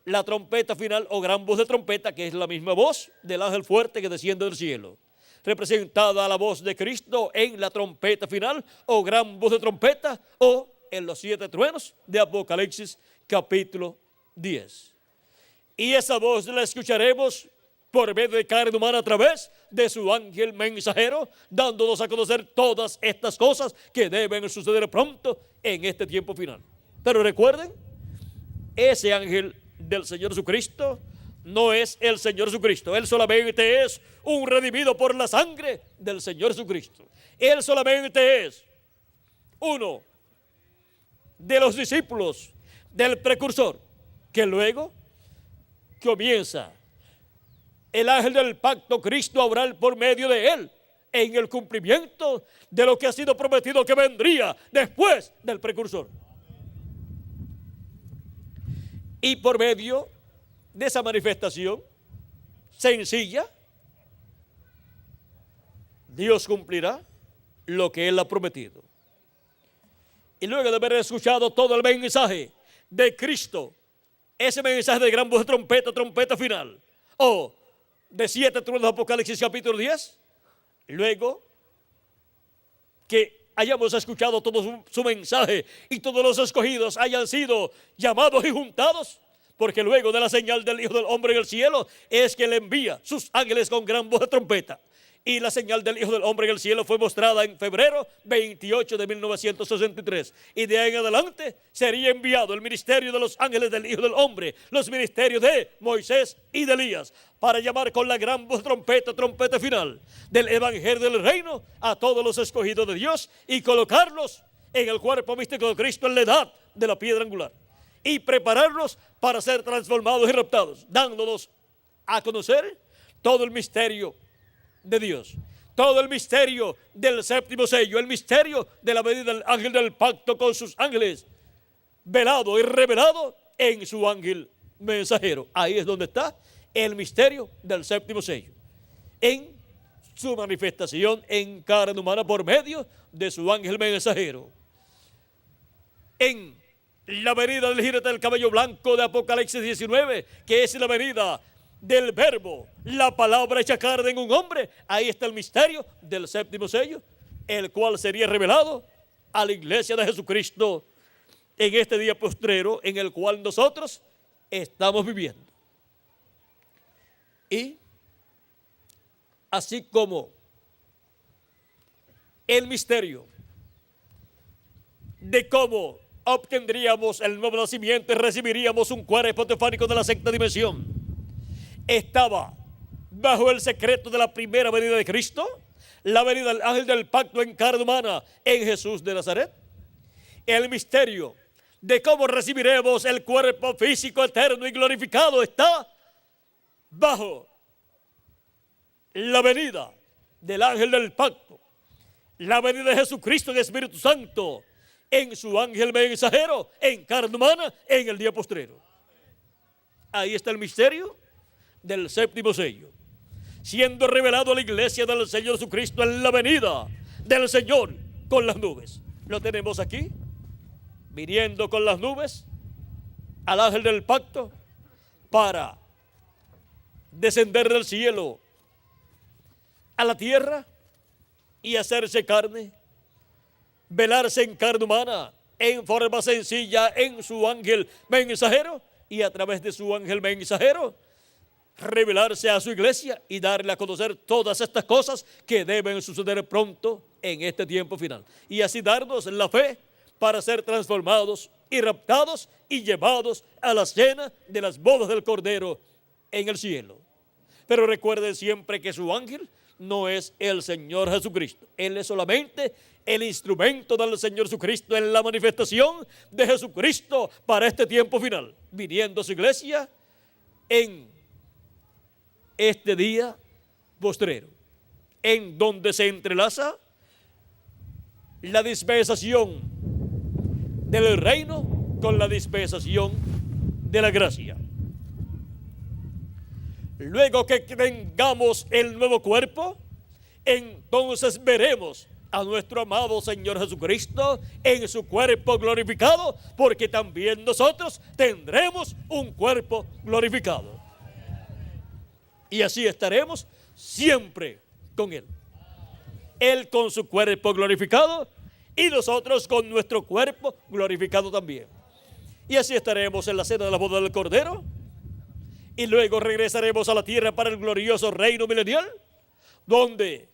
la trompeta final o gran voz de trompeta, que es la misma voz del ángel fuerte que desciende del cielo, representada a la voz de Cristo en la trompeta final o gran voz de trompeta o en los 7 truenos de Apocalipsis capítulo 10. Y esa voz la escucharemos por medio de carne humana a través de su ángel mensajero, dándonos a conocer todas estas cosas que deben suceder pronto en este tiempo final. Pero recuerden, ese ángel del Señor Jesucristo no es el Señor Jesucristo. Él solamente es un redimido por la sangre del Señor Jesucristo. Él solamente es uno de los discípulos del precursor, que luego comienza el ángel del pacto Cristo a obrar por medio de él en el cumplimiento de lo que ha sido prometido que vendría después del precursor. Y por medio de esa manifestación sencilla, Dios cumplirá lo que Él ha prometido. Y luego de haber escuchado todo el mensaje de Cristo, ese mensaje de gran voz de trompeta, trompeta final, o de 7 truenos de Apocalipsis capítulo 10, luego que hayamos escuchado todo su mensaje y todos los escogidos hayan sido llamados y juntados, porque luego de la señal del Hijo del Hombre en el cielo es que le envía sus ángeles con gran voz de trompeta. Y la señal del Hijo del Hombre en el cielo fue mostrada en febrero 28 de 1963. Y de ahí en adelante sería enviado el ministerio de los ángeles del Hijo del Hombre, los ministerios de Moisés y de Elías, para llamar con la gran voz trompeta, trompeta final del Evangelio del Reino a todos los escogidos de Dios y colocarlos en el cuerpo místico de Cristo en la edad de la piedra angular. Y prepararlos para ser transformados y raptados, dándonos a conocer todo el misterio de Dios, todo el misterio del 7º sello, el misterio de la venida del ángel del pacto con sus ángeles, velado y revelado en su ángel mensajero. Ahí es donde está el misterio del 7º sello, en su manifestación en carne humana por medio de su ángel mensajero, en la venida del jinete del caballo blanco de Apocalipsis 19, que es la venida del verbo, la palabra hecha carne en un hombre. Ahí está el misterio del 7º sello, el cual sería revelado a la iglesia de Jesucristo en este día postrero en el cual nosotros estamos viviendo. Y así como el misterio de cómo obtendríamos el nuevo nacimiento y recibiríamos un cuerpo teofánico de la sexta dimensión estaba bajo el secreto de la primera venida de Cristo, la venida del ángel del pacto en carne humana en Jesús de Nazaret. El misterio de cómo recibiremos el cuerpo físico eterno y glorificado está bajo la venida del ángel del pacto, la venida de Jesucristo en Espíritu Santo en su ángel mensajero, en carne humana, en el día postrero. Ahí está el misterio del séptimo sello, siendo revelado a la iglesia del Señor Jesucristo en la venida del Señor con las nubes. Lo tenemos aquí, viniendo con las nubes al ángel del pacto para descender del cielo a la tierra y hacerse carne, velarse en carne humana, en forma sencilla, en su ángel mensajero, y a través de su ángel mensajero revelarse a su iglesia y darle a conocer todas estas cosas que deben suceder pronto en este tiempo final, y así darnos la fe para ser transformados y raptados y llevados a la cena de las bodas del Cordero en el cielo. Pero recuerden siempre que su ángel no es el Señor Jesucristo. Él es solamente el instrumento del Señor Jesucristo en la manifestación de Jesucristo para este tiempo final, viniendo a su iglesia en este día postrero, en donde se entrelaza la dispensación del reino con la dispensación de la gracia. Luego que tengamos el nuevo cuerpo, entonces veremos a nuestro amado Señor Jesucristo en su cuerpo glorificado, porque también nosotros tendremos un cuerpo glorificado. Y así estaremos siempre con Él. Él con su cuerpo glorificado y nosotros con nuestro cuerpo glorificado también. Y así estaremos en la cena de la boda del Cordero. Y luego regresaremos a la tierra para el glorioso reino milenial, donde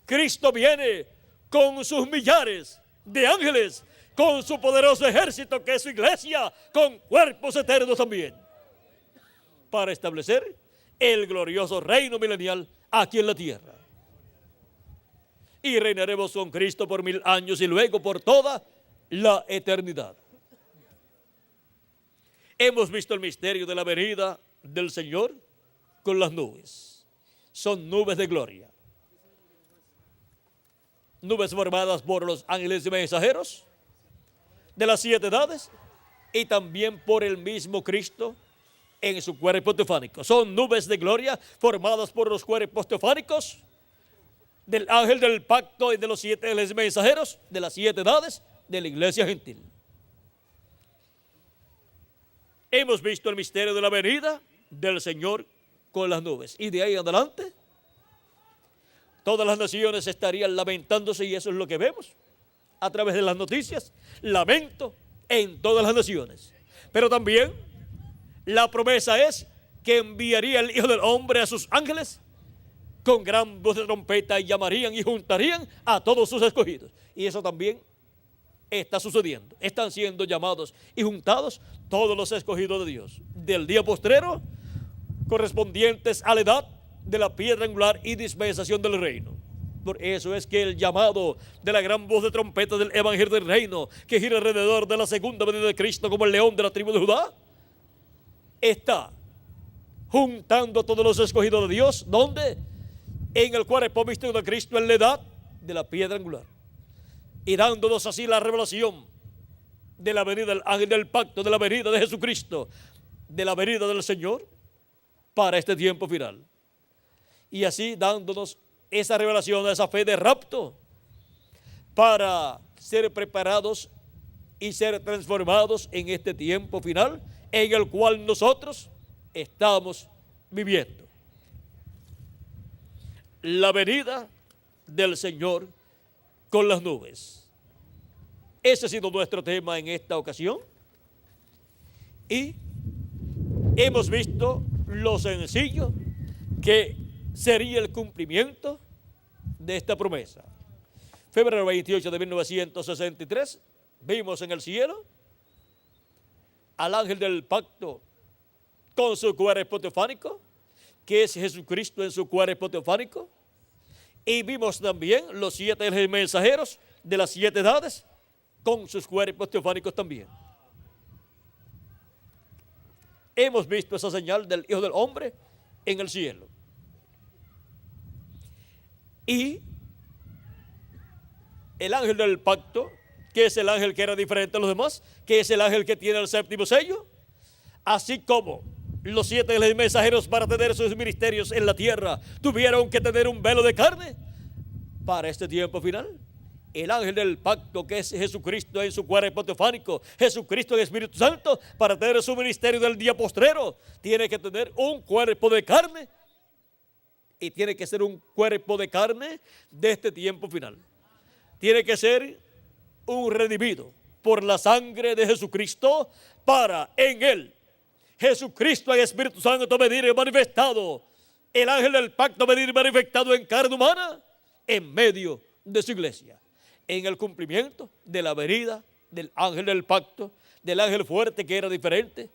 Cristo viene con sus millares de ángeles, con su poderoso ejército que es su iglesia, con cuerpos eternos también, para establecer el glorioso reino milenial aquí en la tierra. Y reinaremos con Cristo por 1000 años y luego por toda la eternidad. Hemos visto el misterio de la venida del Señor con las nubes. Son nubes de gloria. Nubes formadas por los ángeles y mensajeros de las 7 edades y también por el mismo Cristo en su cuerpo teofánico. Son nubes de gloria formadas por los cuerpos teofánicos del ángel del pacto y de los 7 ángeles mensajeros de las 7 edades de la iglesia gentil. Hemos visto el misterio de la venida del Señor con las nubes, y de ahí en adelante todas las naciones estarían lamentándose, y eso es lo que vemos a través de las noticias, lamento en todas las naciones. Pero también la promesa es que enviaría el Hijo del Hombre a sus ángeles con gran voz de trompeta, y llamarían y juntarían a todos sus escogidos. Y eso también está sucediendo. Están siendo llamados y juntados todos los escogidos de Dios del día postrero, correspondientes a la edad de la piedra angular y dispensación del reino. Por eso es que el llamado de la gran voz de trompeta del evangelio del reino, que gira alrededor de la segunda venida de Cristo como el león de la tribu de Judá, está juntando a todos los escogidos de Dios, donde en el cuerpo místico de Cristo en la edad de la piedra angular, y dándonos así la revelación de la venida del ángel del pacto, de la venida de Jesucristo, de la venida del Señor para este tiempo final. Y así dándonos esa revelación, esa fe de rapto, para ser preparados y ser transformados en este tiempo final en el cual nosotros estamos viviendo. La venida del Señor con las nubes. Ese ha sido nuestro tema en esta ocasión. Y hemos visto lo sencillo que sería el cumplimiento de esta promesa. Febrero 28 de 1963, vimos en el cielo al ángel del pacto con su cuerpo teofánico, que es Jesucristo en su cuerpo teofánico, y vimos también los 7 ángeles mensajeros de las 7 edades con sus cuerpos teofánicos también. Hemos visto esa señal del Hijo del Hombre en el cielo. Y el ángel del pacto que es el ángel que era diferente a los demás, que es el ángel que tiene el séptimo sello, así como los 7 mensajeros para tener sus ministerios en la tierra tuvieron que tener un velo de carne para este tiempo final. El ángel del pacto, que es Jesucristo en su cuerpo teofánico, Jesucristo en Espíritu Santo, para tener su ministerio del día postrero, tiene que tener un cuerpo de carne, y tiene que ser un cuerpo de carne de este tiempo final. Tiene que ser un redimido por la sangre de Jesucristo, para en él Jesucristo en Espíritu Santo venir manifestado, el ángel del pacto venir manifestado en carne humana en medio de su iglesia, en el cumplimiento de la venida del ángel del pacto, del ángel fuerte que era diferente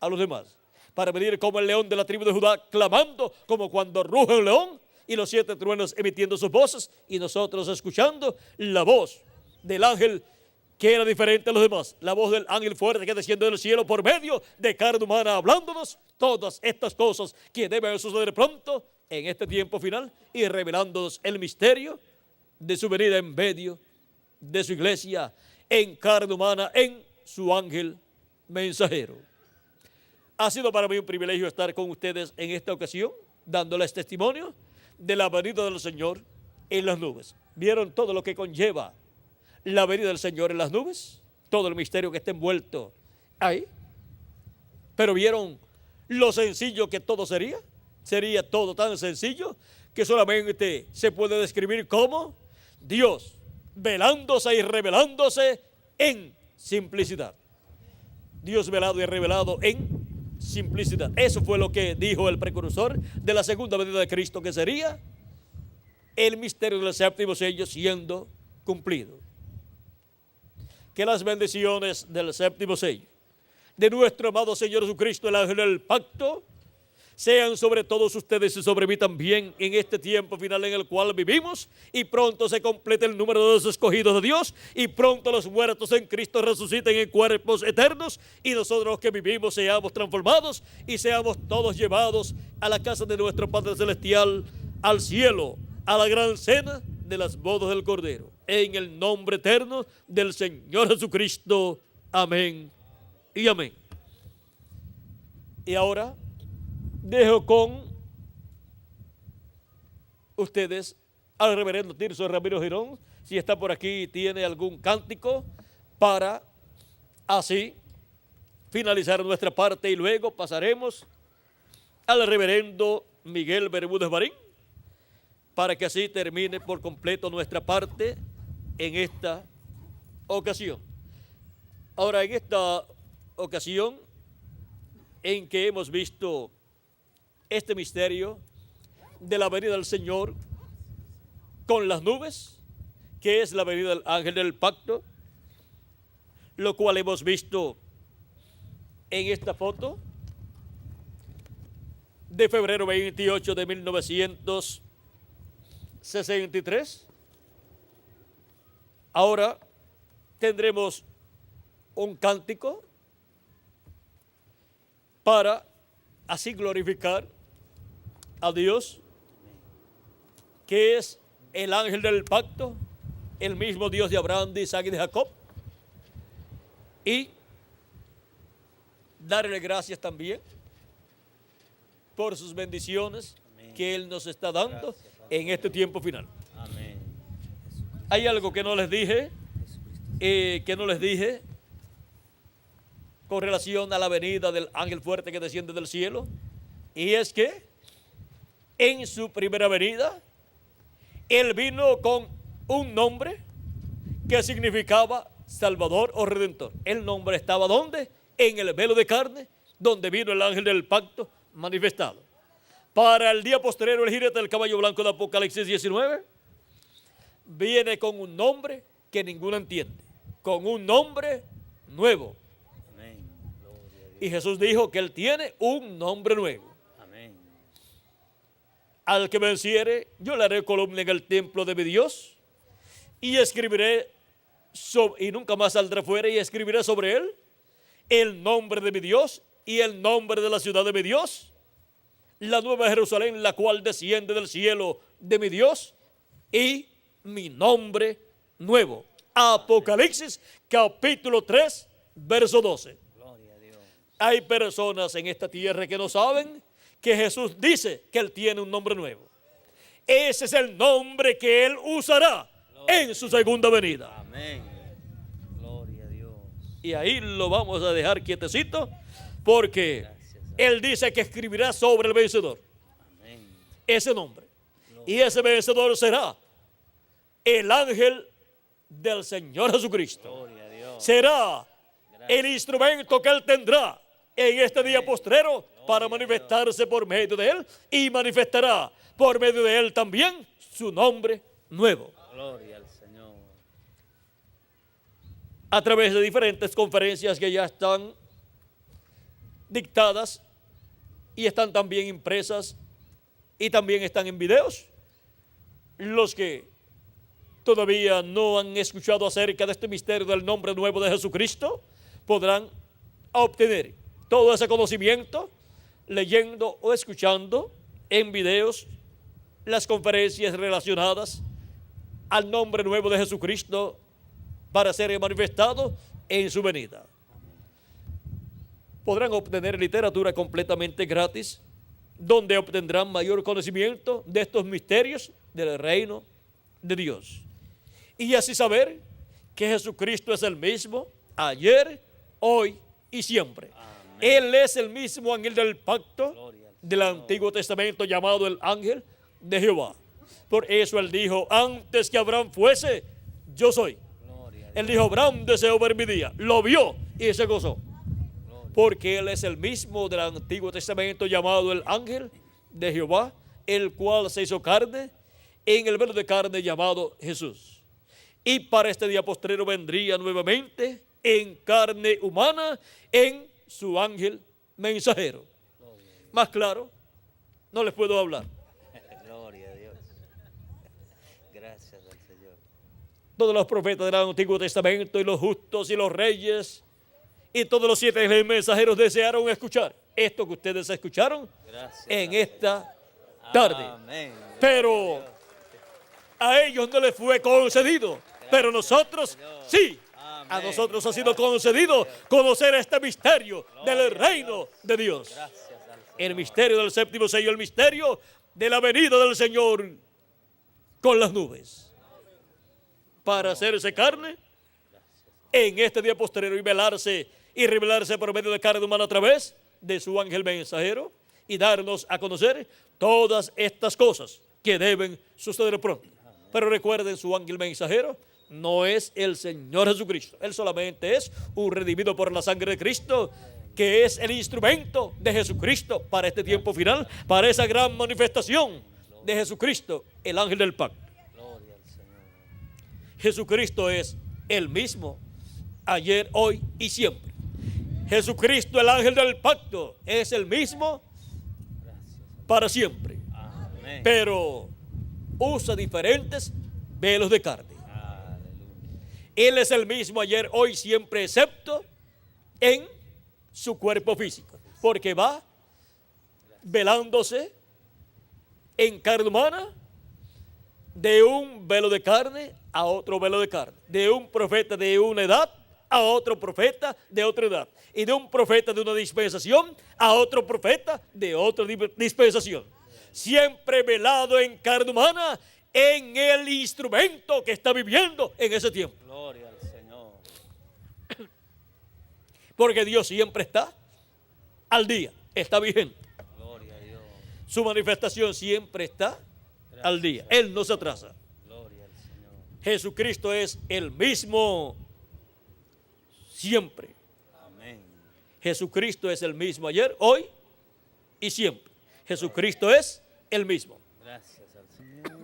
a los demás, para venir como el león de la tribu de Judá, clamando como cuando ruge un león, y los 7 truenos emitiendo sus voces, y nosotros escuchando la voz del ángel que era diferente a los demás, la voz del ángel fuerte que desciende del cielo por medio de carne humana, hablándonos todas estas cosas que deben suceder pronto en este tiempo final, y revelándonos el misterio de su venida en medio de su iglesia, en carne humana, en su ángel mensajero. Ha sido para mí un privilegio estar con ustedes en esta ocasión, dándoles testimonio de la venida del Señor en las nubes. ¿Vieron todo lo que conlleva la venida del Señor en las nubes? Todo el misterio que está envuelto ahí. Pero ¿vieron lo sencillo que todo sería? Sería todo tan sencillo que solamente se puede describir como Dios velándose y revelándose en simplicidad. Dios velado y revelado en simplicidad. Eso fue lo que dijo el precursor de la segunda venida de Cristo, que sería el misterio del séptimo sello siendo cumplido. Que las bendiciones del séptimo sello de nuestro amado Señor Jesucristo, el ángel del pacto, sean sobre todos ustedes y sobre mí también en este tiempo final en el cual vivimos, y pronto se complete el número de los escogidos de Dios, y pronto los muertos en Cristo resuciten en cuerpos eternos, y nosotros los que vivimos seamos transformados y seamos todos llevados a la casa de nuestro Padre Celestial, al cielo, a la gran cena de las bodas del Cordero, en el nombre eterno del Señor Jesucristo. Amén y amén. Y ahora dejo con ustedes al reverendo Tirso Ramiro Girón, si está por aquí, tiene algún cántico para así finalizar nuestra parte, y luego pasaremos al reverendo Miguel Bermúdez Marín, para que así termine por completo nuestra parte en esta ocasión. Ahora, en esta ocasión en que hemos visto este misterio de la venida del Señor con las nubes, que es la venida del ángel del pacto, lo cual hemos visto en esta foto de febrero 28 de 1963. Ahora tendremos un cántico para así glorificar a Dios, que es el ángel del pacto, el mismo Dios de Abraham, de Isaac y de Jacob, y darle gracias también por sus bendiciones. Amén. Que Él nos está dando en este tiempo final. Amén. Hay algo que no les dije, con relación a la venida del ángel fuerte que desciende del cielo, y es que en su primera venida Él vino con un nombre que significaba Salvador o Redentor. El nombre estaba ¿dónde? En el velo de carne, donde vino el ángel del pacto manifestado. Para el día posterior, el jinete del caballo blanco de Apocalipsis 19 viene con un nombre que ninguno entiende, con un nombre nuevo. Amén. Y Jesús dijo que Él tiene un nombre nuevo. Amén. Al que venciere, yo le haré columna en el templo de mi Dios, y escribiré y nunca más saldrá fuera, y escribiré sobre él el nombre de mi Dios y el nombre de la ciudad de mi Dios, la nueva Jerusalén, la cual desciende del cielo de mi Dios, y mi nombre nuevo. Apocalipsis capítulo 3, verso 12. Gloria a Dios. Hay personas en esta tierra que no saben que Jesús dice que Él tiene un nombre nuevo. Ese es el nombre que Él usará en su segunda venida. Amén. Gloria a Dios. Y ahí lo vamos a dejar quietecito, porque Él dice que escribirá sobre el vencedor Amén. ese nombre. Y ese vencedor será el ángel del Señor Jesucristo. Gloria a Dios. Será el instrumento que Él tendrá en este día postrero para manifestarse por medio de Él, y manifestará por medio de Él también su nombre nuevo. Gloria al Señor. A través de diferentes conferencias que ya están dictadas y están también impresas y también están en videos. Los que todavía no han escuchado acerca de este misterio del nombre nuevo de Jesucristo podrán obtener todo ese conocimiento leyendo o escuchando en videos las conferencias relacionadas al nombre nuevo de Jesucristo para ser manifestado en su venida. Podrán obtener literatura completamente gratis, donde obtendrán mayor conocimiento de estos misterios del reino de Dios. Y así saber que Jesucristo es el mismo ayer, hoy y siempre. Amén. Él es el mismo ángel del pacto Gloria al del Antiguo Testamento, llamado el ángel de Jehová. Por eso Él dijo: antes que Abraham fuese, yo soy. Gloria a Dios. Él dijo: Abraham deseó ver mi día, lo vio y se gozó. Gloria. Porque Él es el mismo del Antiguo Testamento, llamado el ángel de Jehová, el cual se hizo carne en el velo de carne llamado Jesús. Y para este día postrero vendría nuevamente en carne humana, en su ángel mensajero. Más claro, no les puedo hablar. Gloria a Dios. Gracias al Señor. Todos los profetas del Antiguo Testamento y los justos y los reyes y todos los 7 mensajeros desearon escuchar esto que ustedes escucharon Gracias en al esta tarde. Amén. Pero a ellos no les fue concedido, pero nosotros sí. A nosotros ha sido concedido conocer este misterio del reino de Dios. Gracias al Señor. El misterio del séptimo sello, el misterio de la venida del Señor con las nubes, para hacerse carne en este día postrero y revelarse por medio de carne humana a través de su ángel mensajero, y darnos a conocer todas estas cosas que deben suceder pronto. Pero recuerden, su ángel mensajero no es el Señor Jesucristo. Él solamente es un redimido por la sangre de Cristo, que es el instrumento de Jesucristo para este tiempo final, para esa gran manifestación de Jesucristo, el ángel del pacto. Gloria al Señor. Jesucristo es el mismo ayer, hoy y siempre. Jesucristo, el ángel del pacto, es el mismo para siempre, Amén. pero usa diferentes velos de carne. Aleluya. Él es el mismo ayer, hoy, siempre, excepto en su cuerpo físico, porque va velándose en carne humana, de un velo de carne a otro velo de carne, de un profeta de una edad a otro profeta de otra edad, y de un profeta de una dispensación a otro profeta de otra dispensación, siempre velado en carne humana, en el instrumento que está viviendo en ese tiempo. Gloria al Señor. Porque Dios siempre está al día, está vigente. Gloria a Dios. Su manifestación siempre está al día. Él no se atrasa. Gloria al Señor. Jesucristo es el mismo siempre. Amén. Jesucristo es el mismo ayer, hoy y siempre. Jesucristo es el mismo. Gracias al Señor.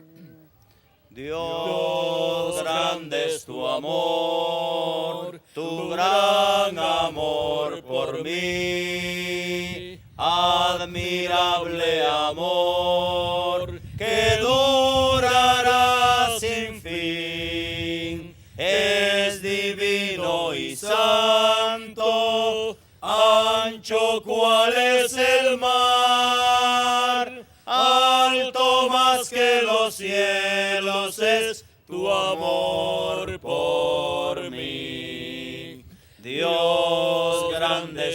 Dios, grande es tu amor, tu gran amor por mí, admirable amor que durará sin fin, es divino y santo, ancho cual es el mar, alto más que los cielos es tu amor por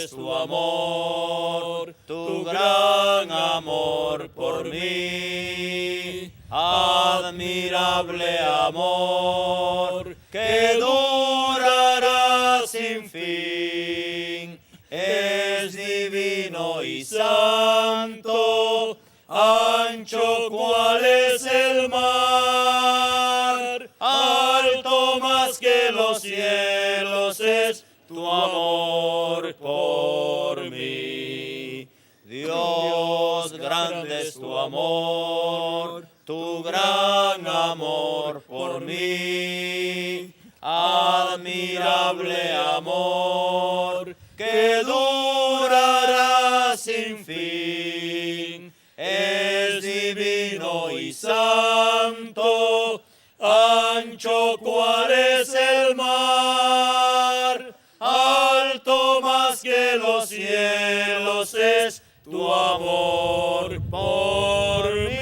es tu amor, tu gran amor por mí. Admirable amor que durará sin fin, es divino y santo, ancho cual es el mar, alto más que los cielos es tu amor por mí. Dios, grande es tu amor, tu gran amor por mí. Admirable amor que durará sin fin, es divino y santo, ancho cual es el mar, alto más que los cielos es tu amor por mí.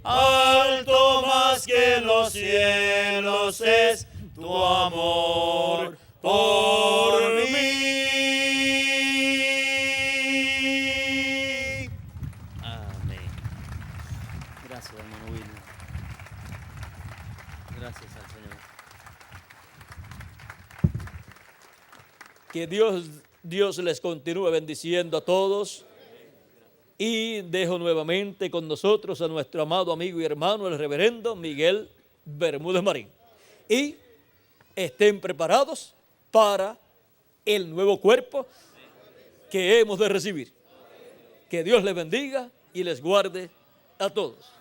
Alto más que los cielos es tu amor por mí. Amén. Gracias, hermano William. Gracias al Señor. Que Dios les continúe bendiciendo a todos. Y dejo nuevamente con nosotros a nuestro amado amigo y hermano, el reverendo Miguel Bermúdez Marín. Y estén preparados para el nuevo cuerpo que hemos de recibir. Que Dios les bendiga y les guarde a todos.